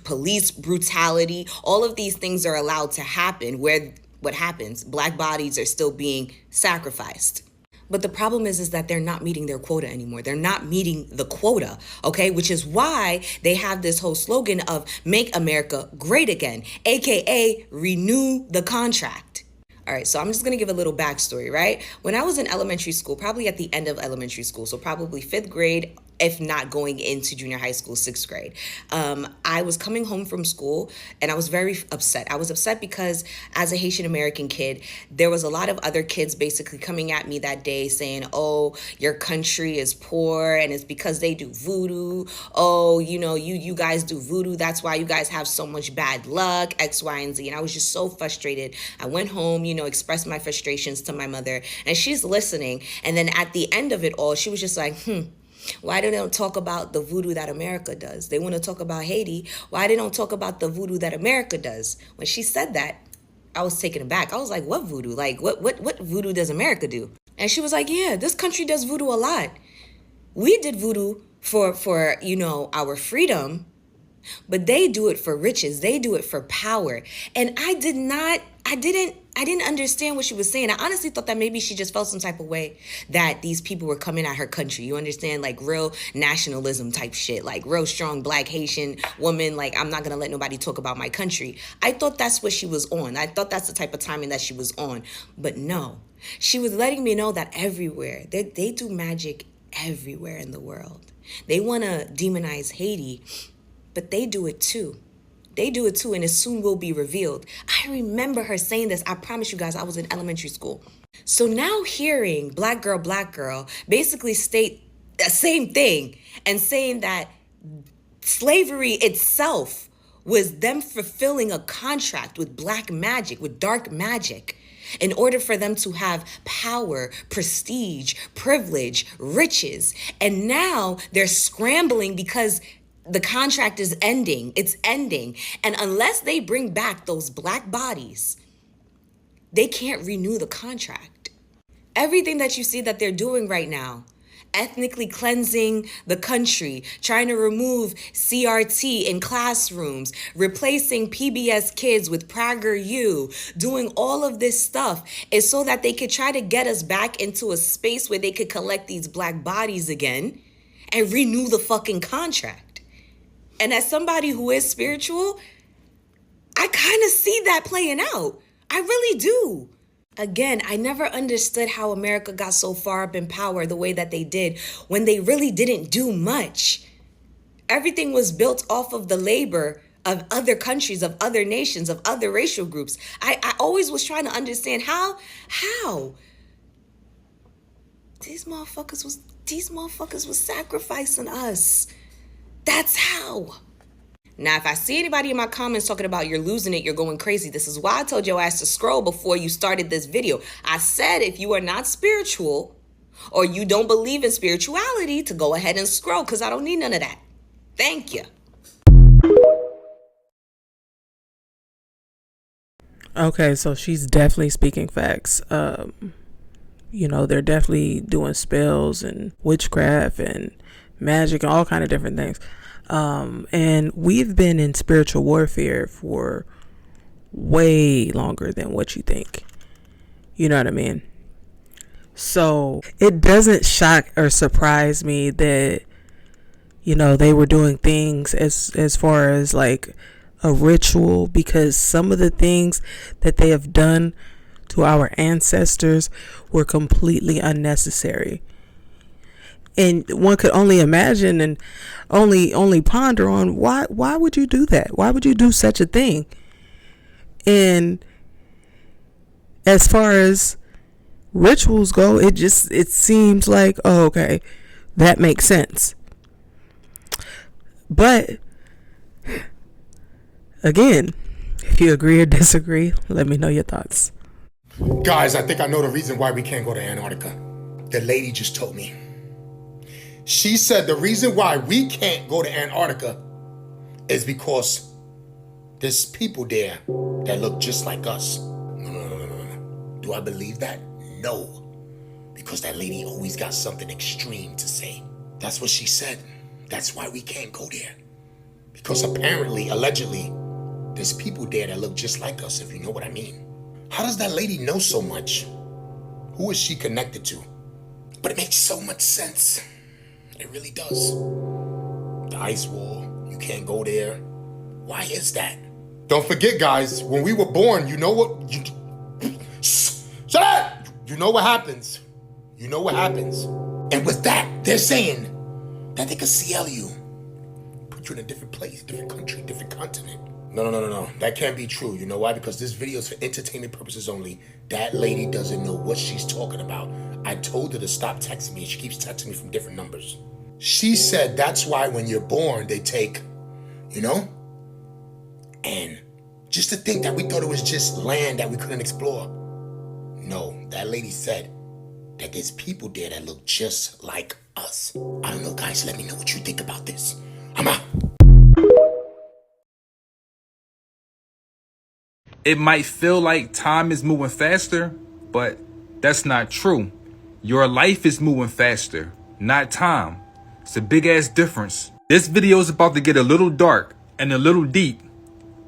police brutality, all of these things are allowed to happen where what happens? Black bodies are still being sacrificed. But the problem is that they're not meeting their quota anymore. They're not meeting the quota, okay? Which is why they have this whole slogan of Make America Great Again, AKA renew the contract. All right, so I'm just gonna give a little backstory, right? When I was in elementary school, probably at the end of elementary school, so probably 5th grade, if not going into junior high school, 6th grade. I was coming home from school and I was very upset. I was upset because as a Haitian American kid, there was a lot of other kids basically coming at me that day saying, oh, your country is poor and it's because they do voodoo. Oh, you guys do voodoo. That's why you guys have so much bad luck, X, Y, and Z. And I was just so frustrated. I went home, expressed my frustrations to my mother and she's listening. And then at the end of it all, she was just like, why they don't talk about the voodoo that America does? They want to talk about Haiti. Why they don't talk about the voodoo that America does? When she said that, I was taken aback. I was like, what voodoo? Like, what voodoo does America do? And she was like, yeah, this country does voodoo a lot. We did voodoo for our freedom, but they do it for riches. They do it for power. And I didn't I didn't understand what she was saying. I honestly thought that maybe she just felt some type of way that these people were coming at her country. You understand? Like real nationalism type shit. Like real strong black Haitian woman. Like, I'm not going to let nobody talk about my country. I thought that's what she was on. I thought that's the type of timing that she was on. But no. She was letting me know that everywhere, they do magic everywhere in the world. They want to demonize Haiti, but they do it too. They do it too, and it soon will be revealed. I remember her saying this. I promise you guys, I was in elementary school. So now hearing Black Girl basically state the same thing and saying that slavery itself was them fulfilling a contract with black magic, with dark magic, in order for them to have power, prestige, privilege, riches. And now they're scrambling because the contract is ending. It's ending. And unless they bring back those black bodies, they can't renew the contract. Everything that you see that they're doing right now, ethnically cleansing the country, trying to remove CRT in classrooms, replacing PBS Kids with PragerU, doing all of this stuff is so that they could try to get us back into a space where they could collect these black bodies again and renew the fucking contract. And as somebody who is spiritual, I kind of see that playing out. I really do. Again, I never understood how America got so far up in power the way that they did when they really didn't do much. Everything was built off of the labor of other countries, of other nations, of other racial groups. I always was trying to understand how these motherfuckers was sacrificing us. That's how. Now, if I see anybody in my comments talking about you're losing it, you're going crazy, this is why I told your ass to scroll before you started this video. I said if you are not spiritual or you don't believe in spirituality, to go ahead and scroll, because I don't need none of that. Thank you. Okay, so she's definitely speaking facts. You know, they're definitely doing spells and witchcraft and magic and all kind of different things. And we've been in spiritual warfare for way longer than what you think. You know what I mean? So it doesn't shock or surprise me that, you know, they were doing things as far as like a ritual, because some of the things that they have done to our ancestors were completely unnecessary. And one could only imagine and only ponder on why would you do that? Why would you do such a thing? And as far as rituals go, it seems like, oh, okay, that makes sense. But again, if you agree or disagree, let me know your thoughts. Guys, I think I know the reason why we can't go to Antarctica. The lady just told me. She said the reason why we can't go to Antarctica is because there's people there that look just like us. No. Do I believe that? No. Because that lady always got something extreme to say. That's what she said. That's why we can't go there. Because apparently, allegedly, there's people there that look just like us, if you know what I mean. How does that lady know so much? Who is she connected to? But it makes so much sense. It really does. The ice wall, you can't go there. Why is that? Don't forget, guys, when we were born, you know what? Shut up! You know what happens. You know what happens. And with that, they're saying that they could CL you. Put you in a different place, different country, different continent. No. That can't be true. You know why? Because this video is for entertainment purposes only. That lady doesn't know what she's talking about. I told her to stop texting me. She keeps texting me from different numbers. She said that's why when you're born, they take, you know? And just to think that we thought it was just land that we couldn't explore. No, that lady said that there's people there that look just like us. I don't know, guys. Let me know what you think about this. I'm out. It might feel like time is moving faster, but that's not true. Your life is moving faster, not time. It's a big ass difference. This video is about to get a little dark and a little deep.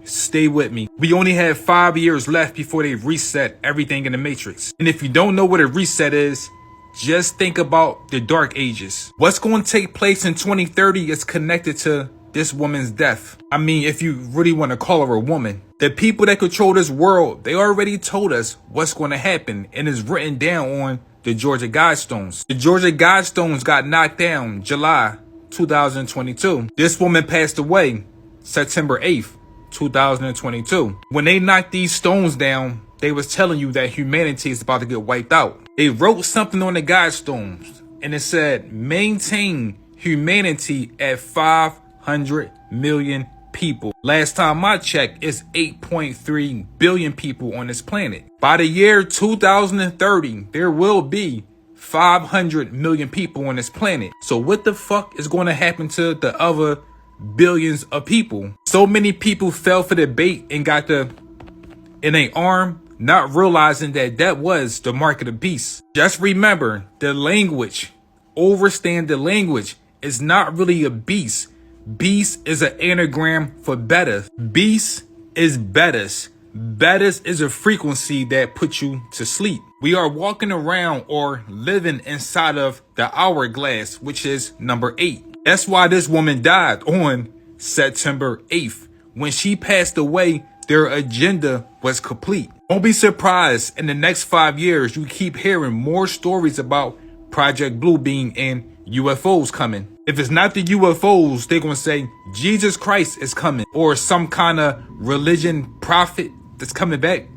stay with me. We only have 5 years left before they reset everything in the Matrix. And if you don't know what a reset is, just think about the Dark Ages. What's going to take place in 2030 is connected to this woman's death. I mean, if you really want to call her a woman. The people that control this world, they already told us what's going to happen, and it's written down on the Georgia Guidestones. The Georgia Guidestones got knocked down July 2022. This woman passed away September 8th, 2022. When they knocked these stones down, they was telling you that humanity is about to get wiped out. They wrote something on the Guidestones, and it said, maintain humanity at 500 million people. Last time I checked, it's 8.3 billion people on this planet. By the year 2030, there will be 500 million people on this planet. So what the fuck is going to happen to the other billions of people? So many people fell for the bait and got in a arm, not realizing that was the mark of the beast. Just remember, the language, overstand the language, is not really a beast. Beast is an anagram for better. Beast is betters. Betters is a frequency that puts you to sleep. We are walking around or living inside of the hourglass, which is number 8. That's why this woman died on September 8th. When she passed away, their agenda was complete. Don't be surprised in the next 5 years, you keep hearing more stories about Project Bluebeam and UFOs coming. If it's not the UFOs, they're going to say Jesus Christ is coming, or some kind of religion prophet that's coming back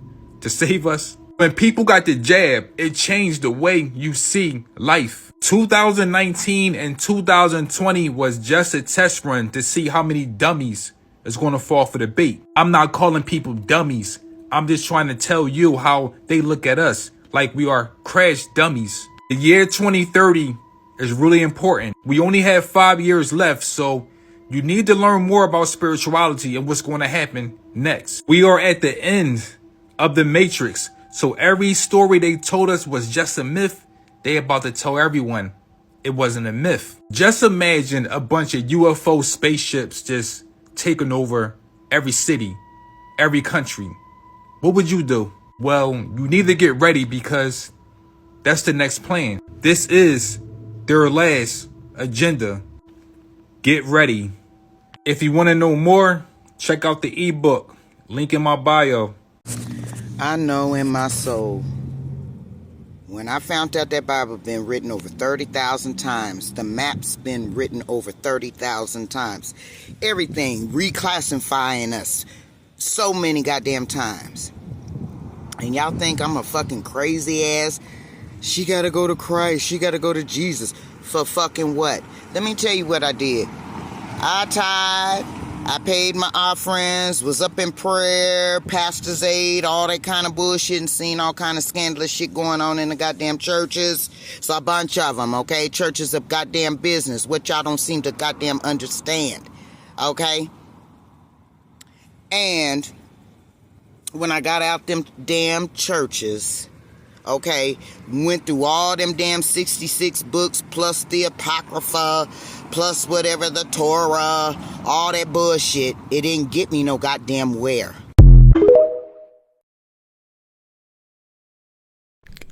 to save us. When people got the jab, it changed the way you see life. 2019 and 2020 was just a test run to see how many dummies is going to fall for the bait. I'm not calling people dummies. I'm just trying to tell you how they look at us like we are crash dummies. The year 2030 is really important. We only have 5 years left, so you need to learn more about spirituality and what's going to happen next. We are at the end of the Matrix, so every story they told us was just a myth. They about to tell everyone it wasn't a myth. Just imagine a bunch of UFO spaceships just taking over every city, every country. What would you do? Well, you need to get ready because that's the next plan. This is their last agenda. Get ready. If you want to know more, check out the ebook. Link in my bio. I know in my soul, when I found out that Bible been written over 30,000 times, the map's been written over 30,000 times, everything reclassifying us so many goddamn times. And y'all think I'm a fucking crazy ass? She gotta go to Christ. She gotta go to Jesus. For fucking what? Let me tell you what I did. I tithed. I paid my offerings. Was up in prayer. Pastor's aid. All that kind of bullshit. And seen all kind of scandalous shit going on in the goddamn churches. So a bunch of them, okay? Churches of goddamn business. Which y'all don't seem to goddamn understand. Okay? And when I got out them damn churches, okay, went through all them damn 66 books plus the Apocrypha plus whatever, the Torah, all that bullshit, it didn't get me no goddamn where.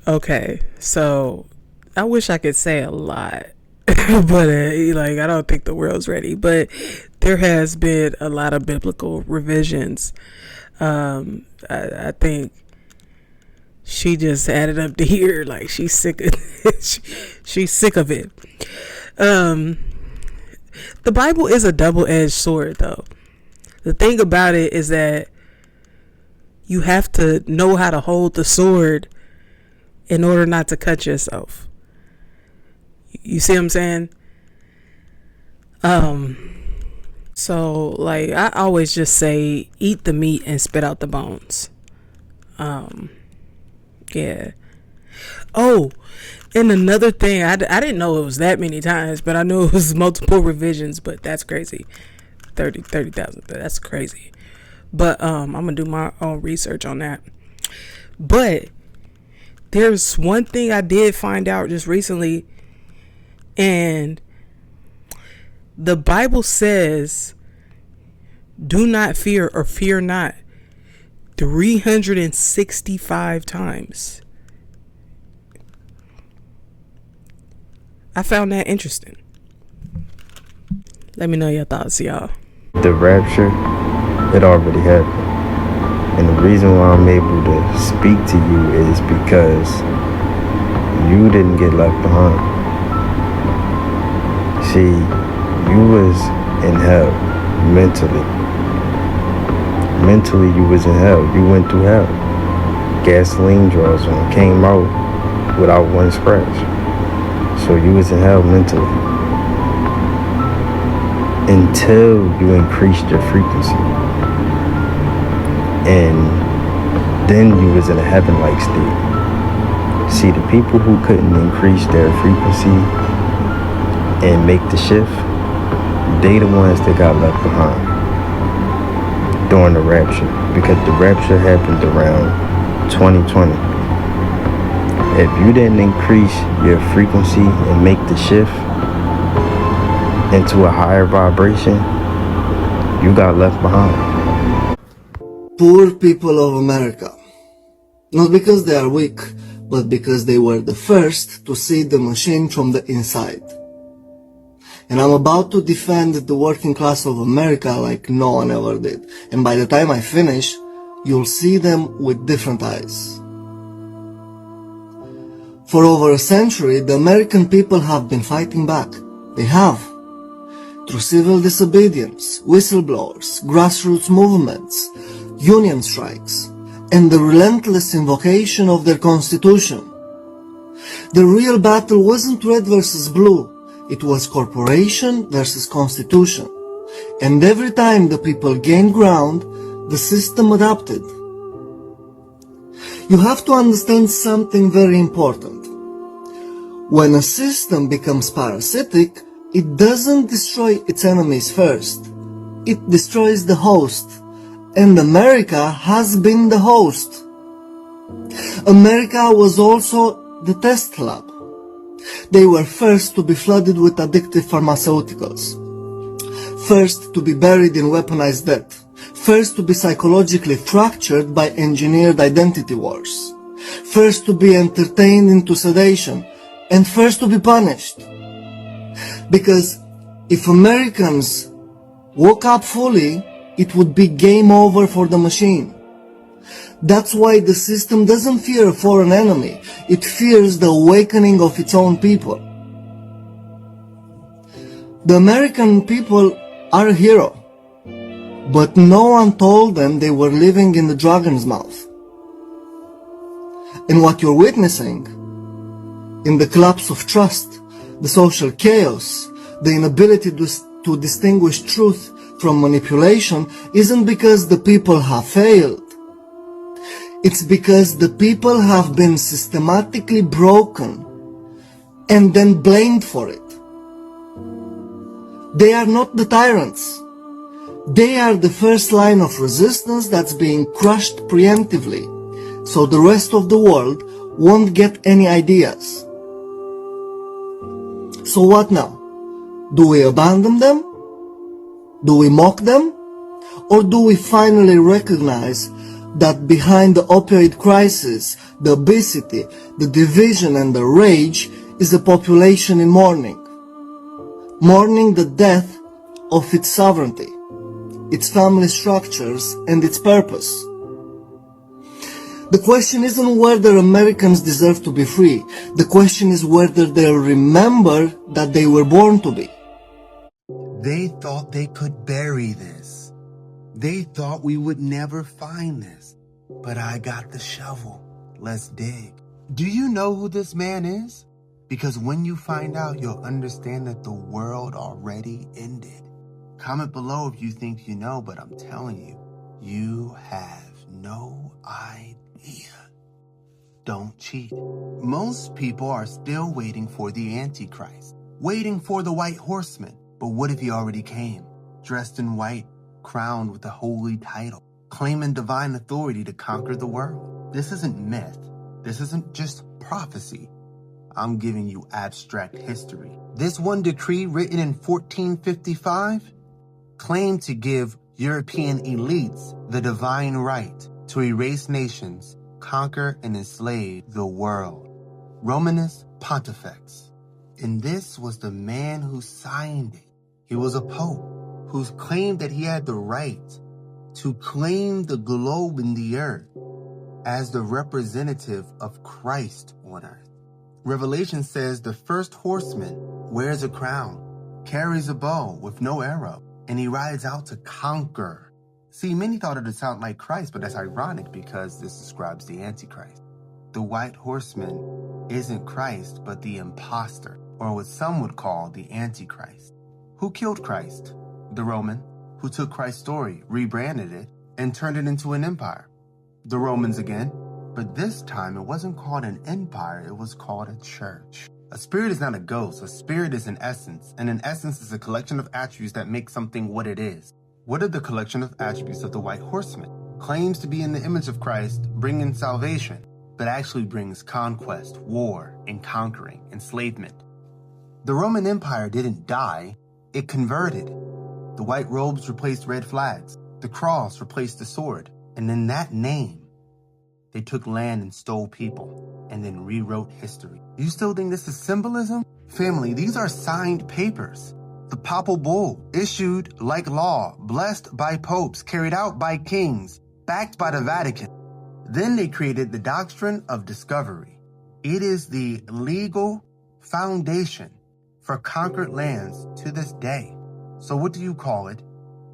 Okay, so I wish I could say a lot, but I don't think the world's ready. But there has been a lot of biblical revisions. I think she just added up to here, like she's sick of it. She's sick of it. The Bible is a double-edged sword, though. The thing about it is that you have to know how to hold the sword in order not to cut yourself. You see what I'm saying? So, like, I always just say, eat the meat and spit out the bones. Yeah. Oh, and another thing, I didn't know it was that many times, but I knew it was multiple revisions, but that's crazy. 30,000, that's crazy. But I'm going to do my own research on that. But there's one thing I did find out just recently, and the Bible says Do not fear or fear not. 365 times. I found that interesting. Let me know your thoughts, y'all. The rapture, it already happened. And the reason why I'm able to speak to you is because you didn't get left behind. See, you was in hell mentally. Mentally, you was in hell. You went through hell. Gasoline draws on, came out without one scratch. So you was in hell mentally. Until you increased your frequency. And then you was in a heaven-like state. See, the people who couldn't increase their frequency and make the shift, they the ones that got left behind during the rapture, because the rapture happened around 2020. If you didn't increase your frequency and make the shift into a higher vibration, you got left behind. Poor people of America. Not because they are weak, but because they were the first to see the machine from the inside. And I'm about to defend the working class of America like no one ever did. And by the time I finish, you'll see them with different eyes. For over a century, the American people have been fighting back. They have. Through civil disobedience, whistleblowers, grassroots movements, union strikes, and the relentless invocation of their constitution. The real battle wasn't red versus blue. It was corporation versus constitution. And every time the people gained ground, the system adapted. You have to understand something very important. When a system becomes parasitic, it doesn't destroy its enemies first. It destroys the host. And America has been the host. America was also the test lab. They were first to be flooded with addictive pharmaceuticals. First to be buried in weaponized debt. First to be psychologically fractured by engineered identity wars. First to be entertained into sedation. And first to be punished. Because if Americans woke up fully, it would be game over for the machine. That's why the system doesn't fear a foreign enemy. It fears the awakening of its own people. The American people are a hero. But no one told them they were living in the dragon's mouth. And what you're witnessing, in the collapse of trust, the social chaos, the inability to distinguish truth from manipulation, isn't because the people have failed. It's because the people have been systematically broken and then blamed for it. They are not the tyrants. They are the first line of resistance that's being crushed preemptively, so the rest of the world won't get any ideas. So what now? Do we abandon them? Do we mock them? Or do we finally recognize that behind the opioid crisis, the obesity, the division and the rage is a population in mourning? Mourning the death of its sovereignty, its family structures and its purpose. The question isn't whether Americans deserve to be free. The question is whether they'll remember that they were born to be. They thought they could bury this. They thought we would never find this. But I got the shovel. Let's dig. Do you know who this man is? Because when you find out, you'll understand that the world already ended. Comment below if you think you know, but I'm telling you, you have no idea. Don't cheat. Most people are still waiting for the Antichrist, waiting for the white horseman. But what if he already came, dressed in white, crowned with a holy title, claiming divine authority to conquer the world? This isn't myth. This isn't just prophecy. I'm giving you abstract history. This one decree written in 1455 claimed to give European elites the divine right to erase nations, conquer and enslave the world. Romanus Pontifex. And this was the man who signed it. He was a pope who claimed that he had the right to claim the globe in the earth as the representative of Christ on earth. Revelation says the first horseman wears a crown, carries a bow with no arrow, and he rides out to conquer. See, many thought it would sound like Christ, but that's ironic because this describes the Antichrist. The white horseman isn't Christ, but the imposter, or what some would call the Antichrist. Who killed Christ? The Roman, who took Christ's story, rebranded it, and turned it into an empire. The Romans again, but this time it wasn't called an empire, it was called a church. A spirit is not a ghost, a spirit is an essence, and an essence is a collection of attributes that make something what it is. What are the collection of attributes of the white horseman? Claims to be in the image of Christ, bringing salvation, but actually brings conquest, war, and conquering, enslavement. The Roman Empire didn't die, it converted. The white robes replaced red flags, the cross replaced the sword, and in that name, they took land and stole people, and then rewrote history. You still think this is symbolism? Family, these are signed papers. The papal bull, issued like law, blessed by popes, carried out by kings, backed by the Vatican. Then they created the doctrine of discovery. It is the legal foundation for conquered lands to this day. So what do you call it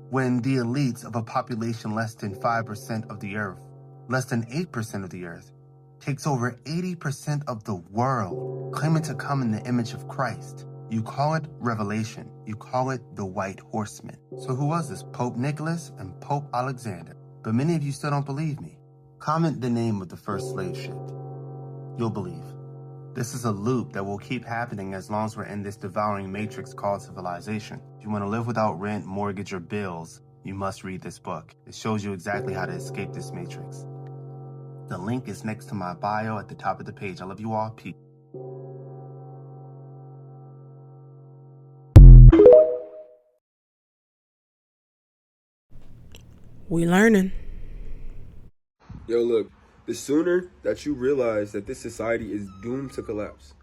when the elites of a population less than 5% of the earth, less than 8% of the earth, takes over 80% of the world, claiming to come in the image of Christ? You call it revelation. You call it the white horseman. So who was this? Pope Nicholas and Pope Alexander. But many of you still don't believe me. Comment the name of the first slave ship. You'll believe. This is a loop that will keep happening as long as we're in this devouring matrix called civilization. If you want to live without rent, mortgage, or bills, you must read this book. It shows you exactly how to escape this matrix. The link is next to my bio at the top of the page. I love you all. Peace. We learning. Yo, look, the sooner that you realize that this society is doomed to collapse,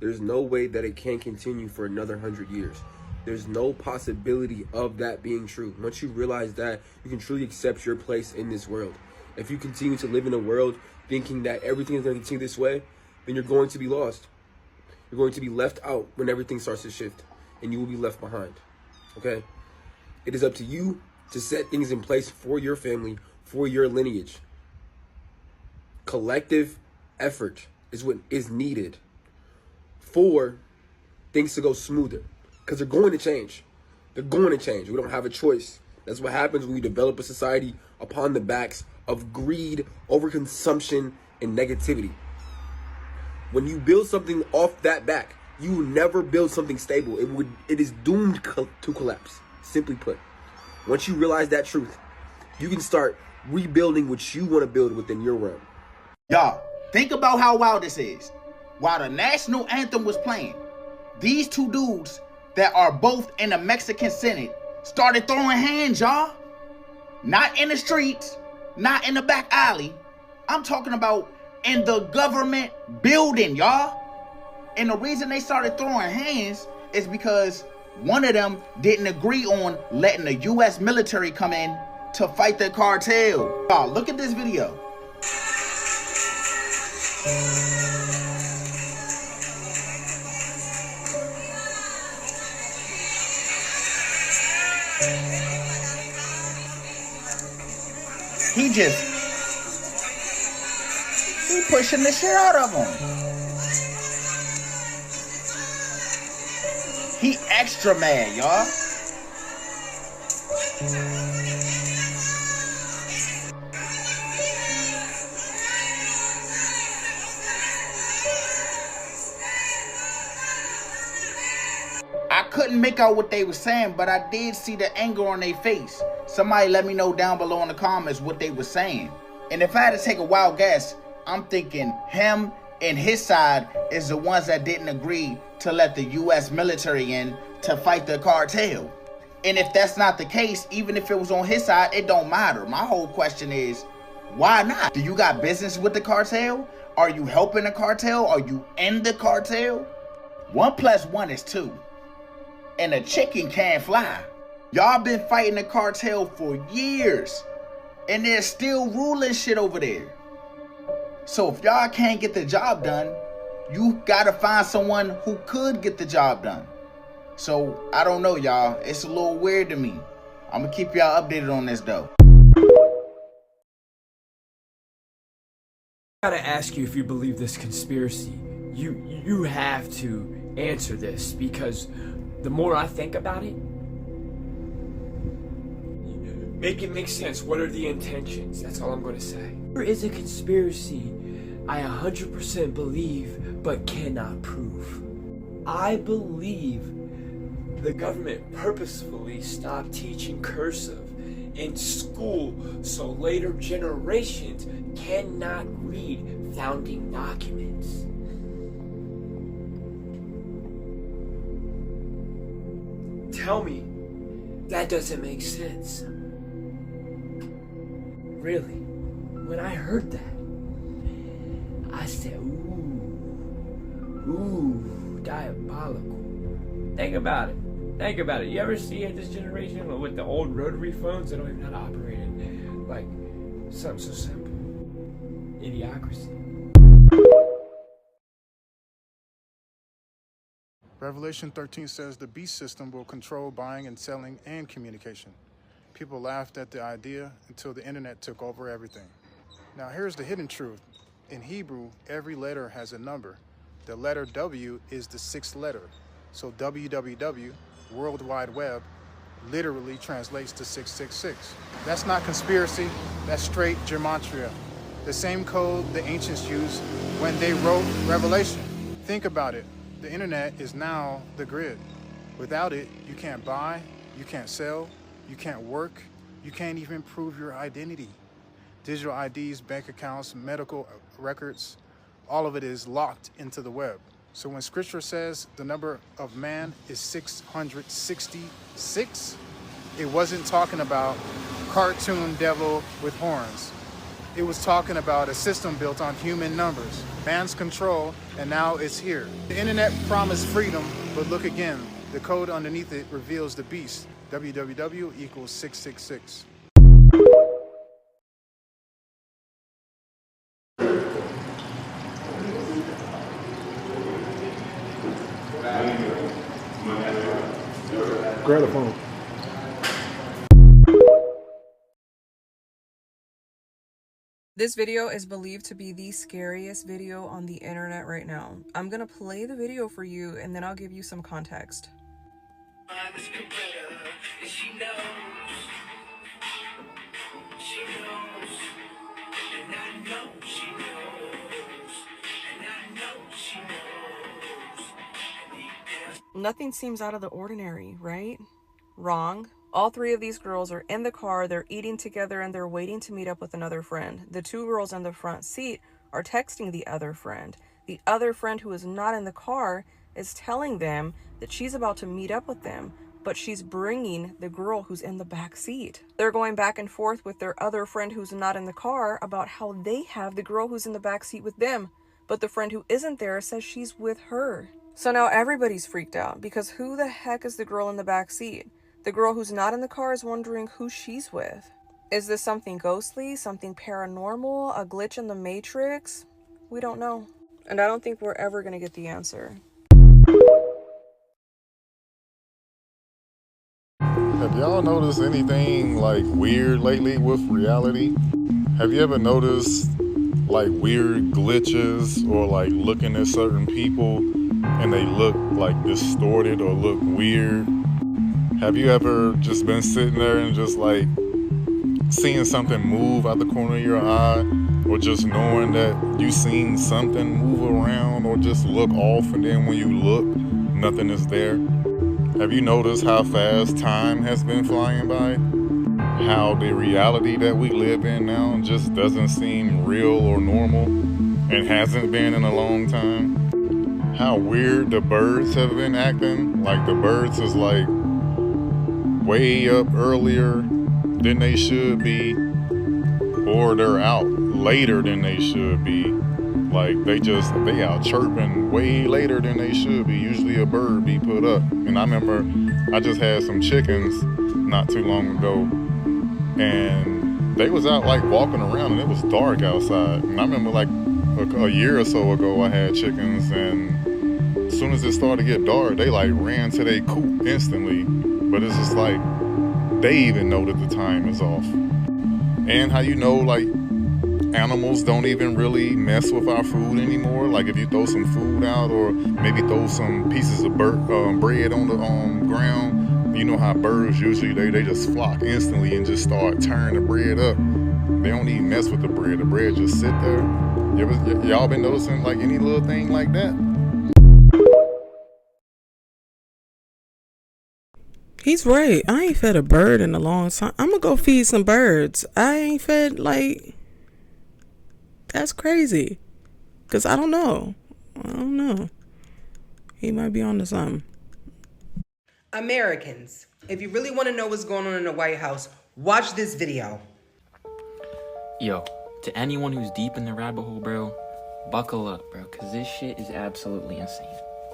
there's no way that it can continue for another 100 years. There's no possibility of that being true. Once you realize that, you can truly accept your place in this world. If you continue to live in a world thinking that everything is going to continue this way, then you're going to be lost. You're going to be left out when everything starts to shift, and you will be left behind. Okay? It is up to you to set things in place for your family, for your lineage. Collective effort is what is needed for things to go smoother, because they're going to change. They're going to change. We don't have a choice. That's what happens when we develop a society upon the backs of greed, overconsumption, and negativity. When you build something off that back, you will never build something stable. It is doomed to collapse, simply put. Once you realize that truth, you can start rebuilding what you want to build within your realm. Y'all, think about how wild this is. While the national anthem was playing, these two dudes that are both in the Mexican Senate started throwing hands, y'all. Not in the streets, not in the back alley. I'm talking about in the government building, y'all. And the reason they started throwing hands is because one of them didn't agree on letting the U.S. military come in to fight the cartel. Y'all, look at this video. He pushing the shit out of him. He extra mad, y'all. I couldn't make out what they were saying, but I did see the anger on their face. Somebody let me know down below in the comments what they were saying. And if I had to take a wild guess, I'm thinking him and his side is the ones that didn't agree to let the U.S. military in to fight the cartel. And if that's not the case, even if it was on his side, it don't matter. My whole question is, why not? Do you got business with the cartel? Are you helping the cartel? Are you in the cartel? 1 + 1 is 2. And a chicken can't fly. Y'all been fighting the cartel for years. And they're still ruling shit over there. So if y'all can't get the job done, you gotta find someone who could get the job done. So, I don't know, y'all. It's a little weird to me. I'm gonna keep y'all updated on this, though. I gotta ask you if you believe this conspiracy. You have to answer this, because the more I think about it, make it make sense. What are the intentions? That's all I'm gonna say. There is a conspiracy I 100% believe but cannot prove. I believe the government purposefully stopped teaching cursive in school so later generations cannot read founding documents. Tell me that doesn't make sense. Really, when I heard that, I said, ooh, diabolical. Think about it. Think about it. You ever see in this generation with the old rotary phones, they don't even know how to operate it? Like, something so simple. Idiocracy. Revelation 13 says the beast system will control buying and selling and communication. People laughed at the idea until the internet took over everything. Now here's the hidden truth. In Hebrew, every letter has a number. The letter W is the 6th letter. So www, World Wide Web, literally translates to 666. That's not conspiracy, that's straight gematria. The same code the ancients used when they wrote Revelation. Think about it. The internet is now the grid. Without it, you can't buy, you can't sell, you can't work, you can't even prove your identity. Digital IDs, bank accounts, medical records, all of it is locked into the web. So when scripture says the number of man is 666, it wasn't talking about cartoon devil with horns. It was talking about a system built on human numbers, man's control, and now it's here. The internet promised freedom, but look again. The code underneath it reveals the beast. www equals 666. Grab the phone. This video is believed to be the scariest video on the internet right now. I'm gonna play the video for you and then I'll give you some context. Nothing seems out of the ordinary, right? Wrong. All 3 of these girls are in the car, they're eating together, and they're waiting to meet up with another friend. The 2 girls in the front seat are texting the other friend. The other friend who is not in the car is telling them that she's about to meet up with them, but she's bringing the girl who's in the back seat. They're going back and forth with their other friend who's not in the car about how they have the girl who's in the back seat with them, but the friend who isn't there says she's with her. So now everybody's freaked out because who the heck is the girl in the back seat? The girl who's not in the car is wondering who she's with. Is this something ghostly, something paranormal, a glitch in the Matrix? We don't know. And I don't think we're ever gonna get the answer. Have y'all noticed anything like weird lately with reality? Have you ever noticed like weird glitches or like looking at certain people and they look like distorted or look weird? Have you ever just been sitting there and just like seeing something move out the corner of your eye, or just knowing that you seen something move around or just look off, and then when you look, nothing is there? Have you noticed how fast time has been flying by? How the reality that we live in now just doesn't seem real or normal, and hasn't been in a long time? How weird the birds have been acting. Like the birds is like way up earlier than they should be, or they're out later than they should be. Like they out chirping way later than they should be. Usually a bird be put up. And I remember I just had some chickens not too long ago, and they was out like walking around, and it was dark outside. And I remember like a year or so ago I had chickens, and as soon as it started to get dark, they like ran to their coop instantly. But it's just like they even know that the time is off. And how you know, like, animals don't even really mess with our food anymore. Like if you throw some food out, or maybe throw some pieces of bread on the ground, you know how birds usually they just flock instantly and just start tearing the bread up. They don't even mess with the bread. The bread just sit there. Y'all been noticing like any little thing like that? He's right. I ain't fed a bird in a long time. I'm gonna go feed some birds. I ain't fed, like, that's crazy. Cause I don't know. He might be on to something. Americans, if you really want to know what's going on in the White House, watch this video. Yo, to anyone who's deep in the rabbit hole, bro, buckle up, bro, because this shit is absolutely insane.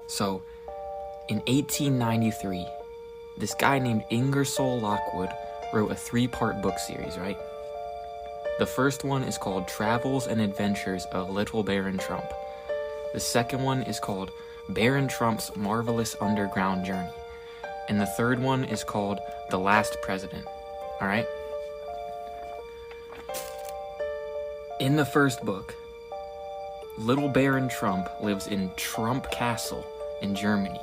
So, in 1893, this guy named Ingersoll Lockwood wrote a 3-part book series, right? The first one is called Travels and Adventures of Little Baron Trump. The second one is called Baron Trump's Marvelous Underground Journey. And the third one is called The Last President, alright? In the first book, Little Baron Trump lives in Trump Castle in Germany,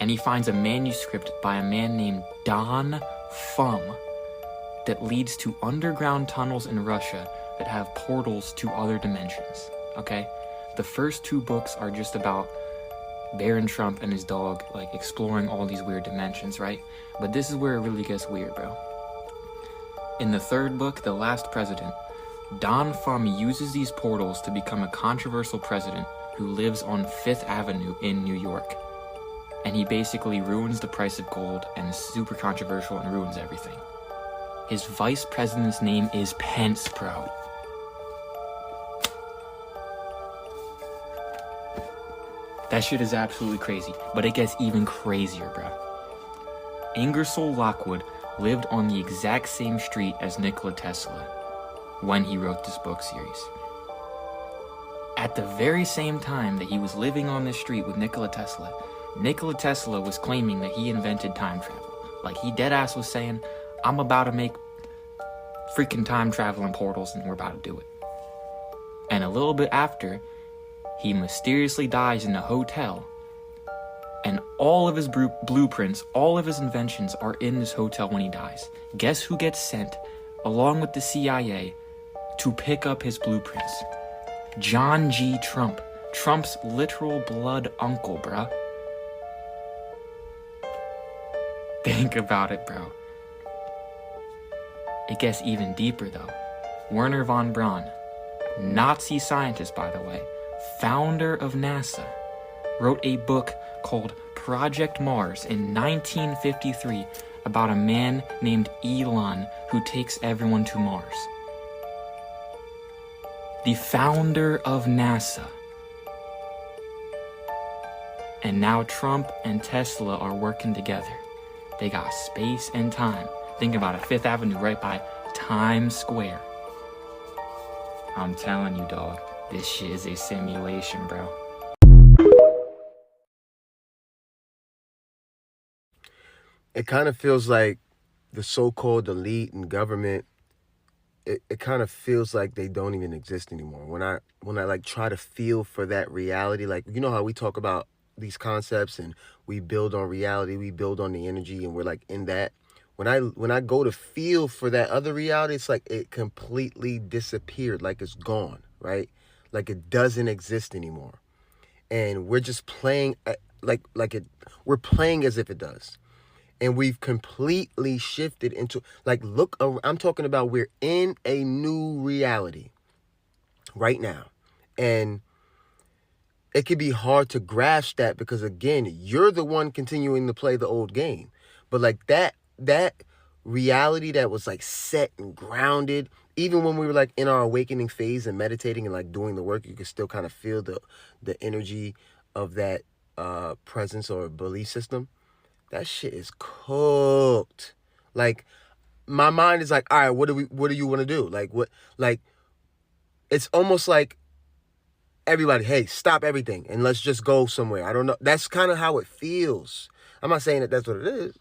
and he finds a manuscript by a man named Don Fum that leads to underground tunnels in Russia that have portals to other dimensions, okay? The first 2 books are just about Baron Trump and his dog, like, exploring all these weird dimensions, right? But this is where it really gets weird, bro. In the third book, The Last President, Don Fum uses these portals to become a controversial president who lives on 5th Avenue in New York. And he basically ruins the price of gold and is super controversial and ruins everything. His vice president's name is Pence, bro. That shit is absolutely crazy, but it gets even crazier, bro. Ingersoll Lockwood lived on the exact same street as Nikola Tesla when he wrote this book series. At the very same time that he was living on this street with Nikola Tesla was claiming that he invented time travel. Like, he deadass was saying, I'm about to make freaking time traveling portals and we're about to do it. And a little bit after, he mysteriously dies in a hotel. And all of his blueprints, all of his inventions are in this hotel when he dies. Guess who gets sent, along with the CIA, to pick up his blueprints? John G. Trump. Trump's literal blood uncle, bruh. Think about it, bro. It gets even deeper, though. Wernher von Braun, Nazi scientist, by the way, founder of NASA, wrote a book called Project Mars in 1953 about a man named Elon who takes everyone to Mars. The founder of NASA. And now Trump and Tesla are working together. They got space and time. Think about it, 5th Avenue right by Times Square. I'm telling you, dog, this shit is a simulation, bro. It kind of feels like the so-called elite and government, it kind of feels like they don't even exist anymore. When I like try to feel for that reality, like, you know how we talk about these concepts and we build on reality, we build on the energy, and we're like in that. When I go to feel for that other reality, it's like it completely disappeared, like it's gone, right? Like it doesn't exist anymore. And we're just playing we're playing as if it does. And we've completely shifted into, like, look, I'm talking about we're in a new reality right now. And it can be hard to grasp that because, again, you're the one continuing to play the old game. But like that that reality that was like set and grounded, even when we were like in our awakening phase and meditating and like doing the work, you could still kind of feel the energy of that presence or belief system. That shit is cooked. Like, my mind is like, all right, what do you want to do? Like, what, like, it's almost like everybody, hey, stop everything and let's just go somewhere. I don't know. That's kind of how it feels. I'm not saying that that's what it is.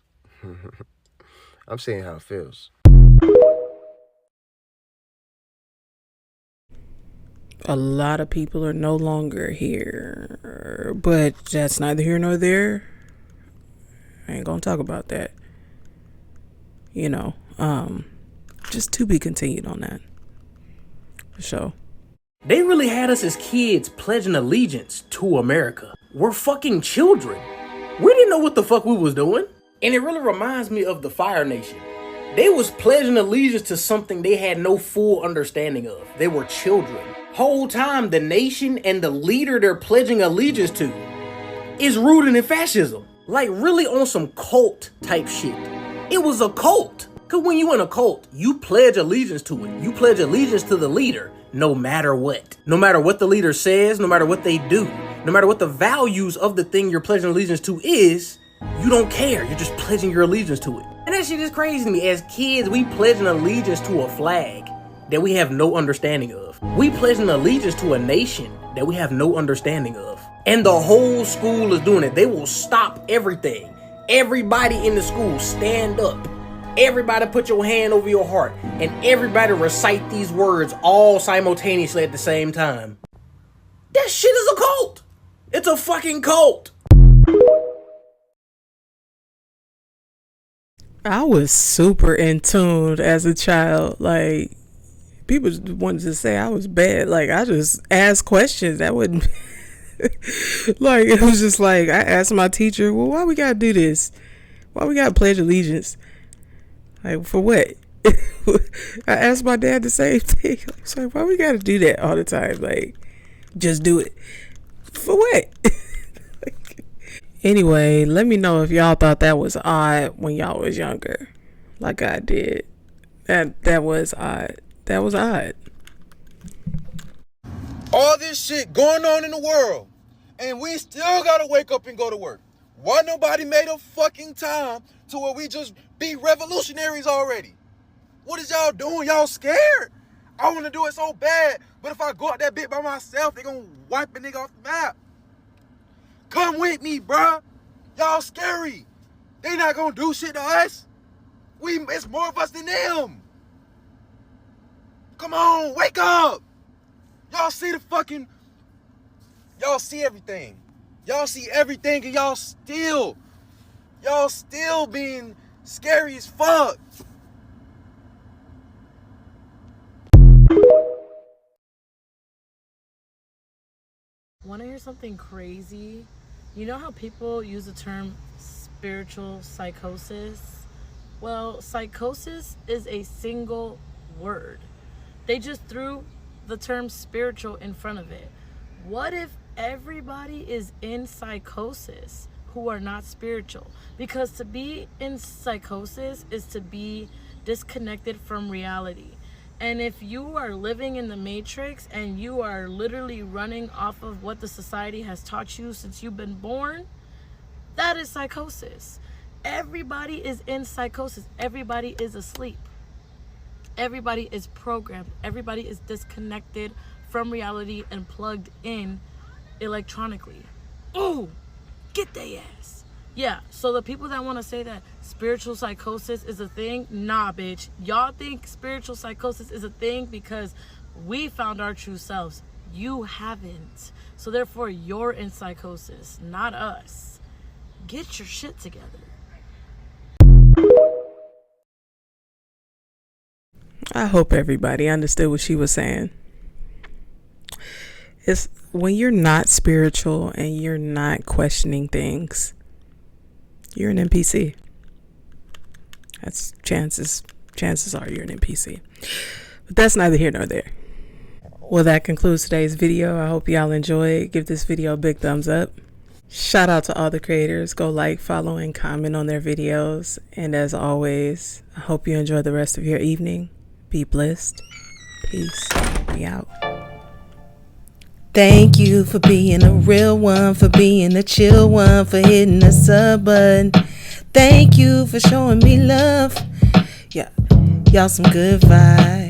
I'm saying how it feels. A lot of people are no longer here, but that's neither here nor there. I ain't gonna talk about that. You know, just to be continued on that. For sure. They really had us as kids pledging allegiance to America. We're fucking children. We didn't know what the fuck we was doing. And it really reminds me of the Fire Nation. They was pledging allegiance to something they had no full understanding of. They were children. Whole time, the nation and the leader they're pledging allegiance to is rooted in fascism. Like, really on some cult type shit. It was a cult. Cause when you in a cult, you pledge allegiance to it. You pledge allegiance to the leader, no matter what. No matter what the leader says, no matter what they do, no matter what the values of the thing you're pledging allegiance to is, you don't care. You're just pledging your allegiance to it. And that shit is crazy to me. As kids, we pledge an allegiance to a flag that we have no understanding of. We pledge an allegiance to a nation that we have no understanding of. And the whole school is doing it. They will stop everything. Everybody in the school, stand up. Everybody put your hand over your heart. And everybody recite these words all simultaneously at the same time. That shit is a cult. It's a fucking cult. I was super in tune as a child. Like, people wanted to say I was bad. Like, I just asked questions. That wouldn't... Like, it was just like, I asked my teacher, well, why we gotta do this? Why we gotta pledge allegiance? Like, for what? I asked my dad the same thing. I was like, why we gotta do that all the time? Like, just do it. For what? Anyway, let me know if y'all thought that was odd when y'all was younger. Like I did. That was odd. That was odd. All this shit going on in the world, and we still gotta wake up and go to work. Why nobody made a fucking time to where we just be revolutionaries already? What is y'all doing? Y'all scared? I want to do it so bad, but if I go out that bit by myself, they gonna wipe a nigga off the map. Come with me, bruh. Y'all scary. They not gonna do shit to us. It's more of us than them. Come on, wake up. Y'all see y'all see everything. Y'all see everything and y'all still being scary as fuck. Want to hear something crazy? You know how people use the term spiritual psychosis? Well, psychosis is a single word. They just threw the term spiritual in front of it. What if everybody is in psychosis who are not spiritual? Because to be in psychosis is to be disconnected from reality. And if you are living in the matrix and you are literally running off of what the society has taught you since you've been born, that is psychosis. Everybody is in psychosis. Everybody is asleep. Everybody is programmed. Everybody is disconnected from reality and plugged in electronically. Oh, get their ass. Yeah, so the people that want to say that spiritual psychosis is a thing, nah, bitch. Y'all think spiritual psychosis is a thing because we found our true selves. You haven't. So therefore, you're in psychosis, not us. Get your shit together. I hope everybody understood what she was saying. It's when you're not spiritual and you're not questioning things, you're an NPC. That's chances are you're an NPC. But that's neither here nor there. Well, that concludes today's video. I hope y'all enjoyed. Give this video a big thumbs up. Shout out to all the creators. Go like, follow, and comment on their videos. And as always, I hope you enjoy the rest of your evening. Be blessed. Peace. We out. Thank you for being a real one, for being a chill one, for hitting the sub button. Thank you for showing me love. Yeah, y'all some good vibes.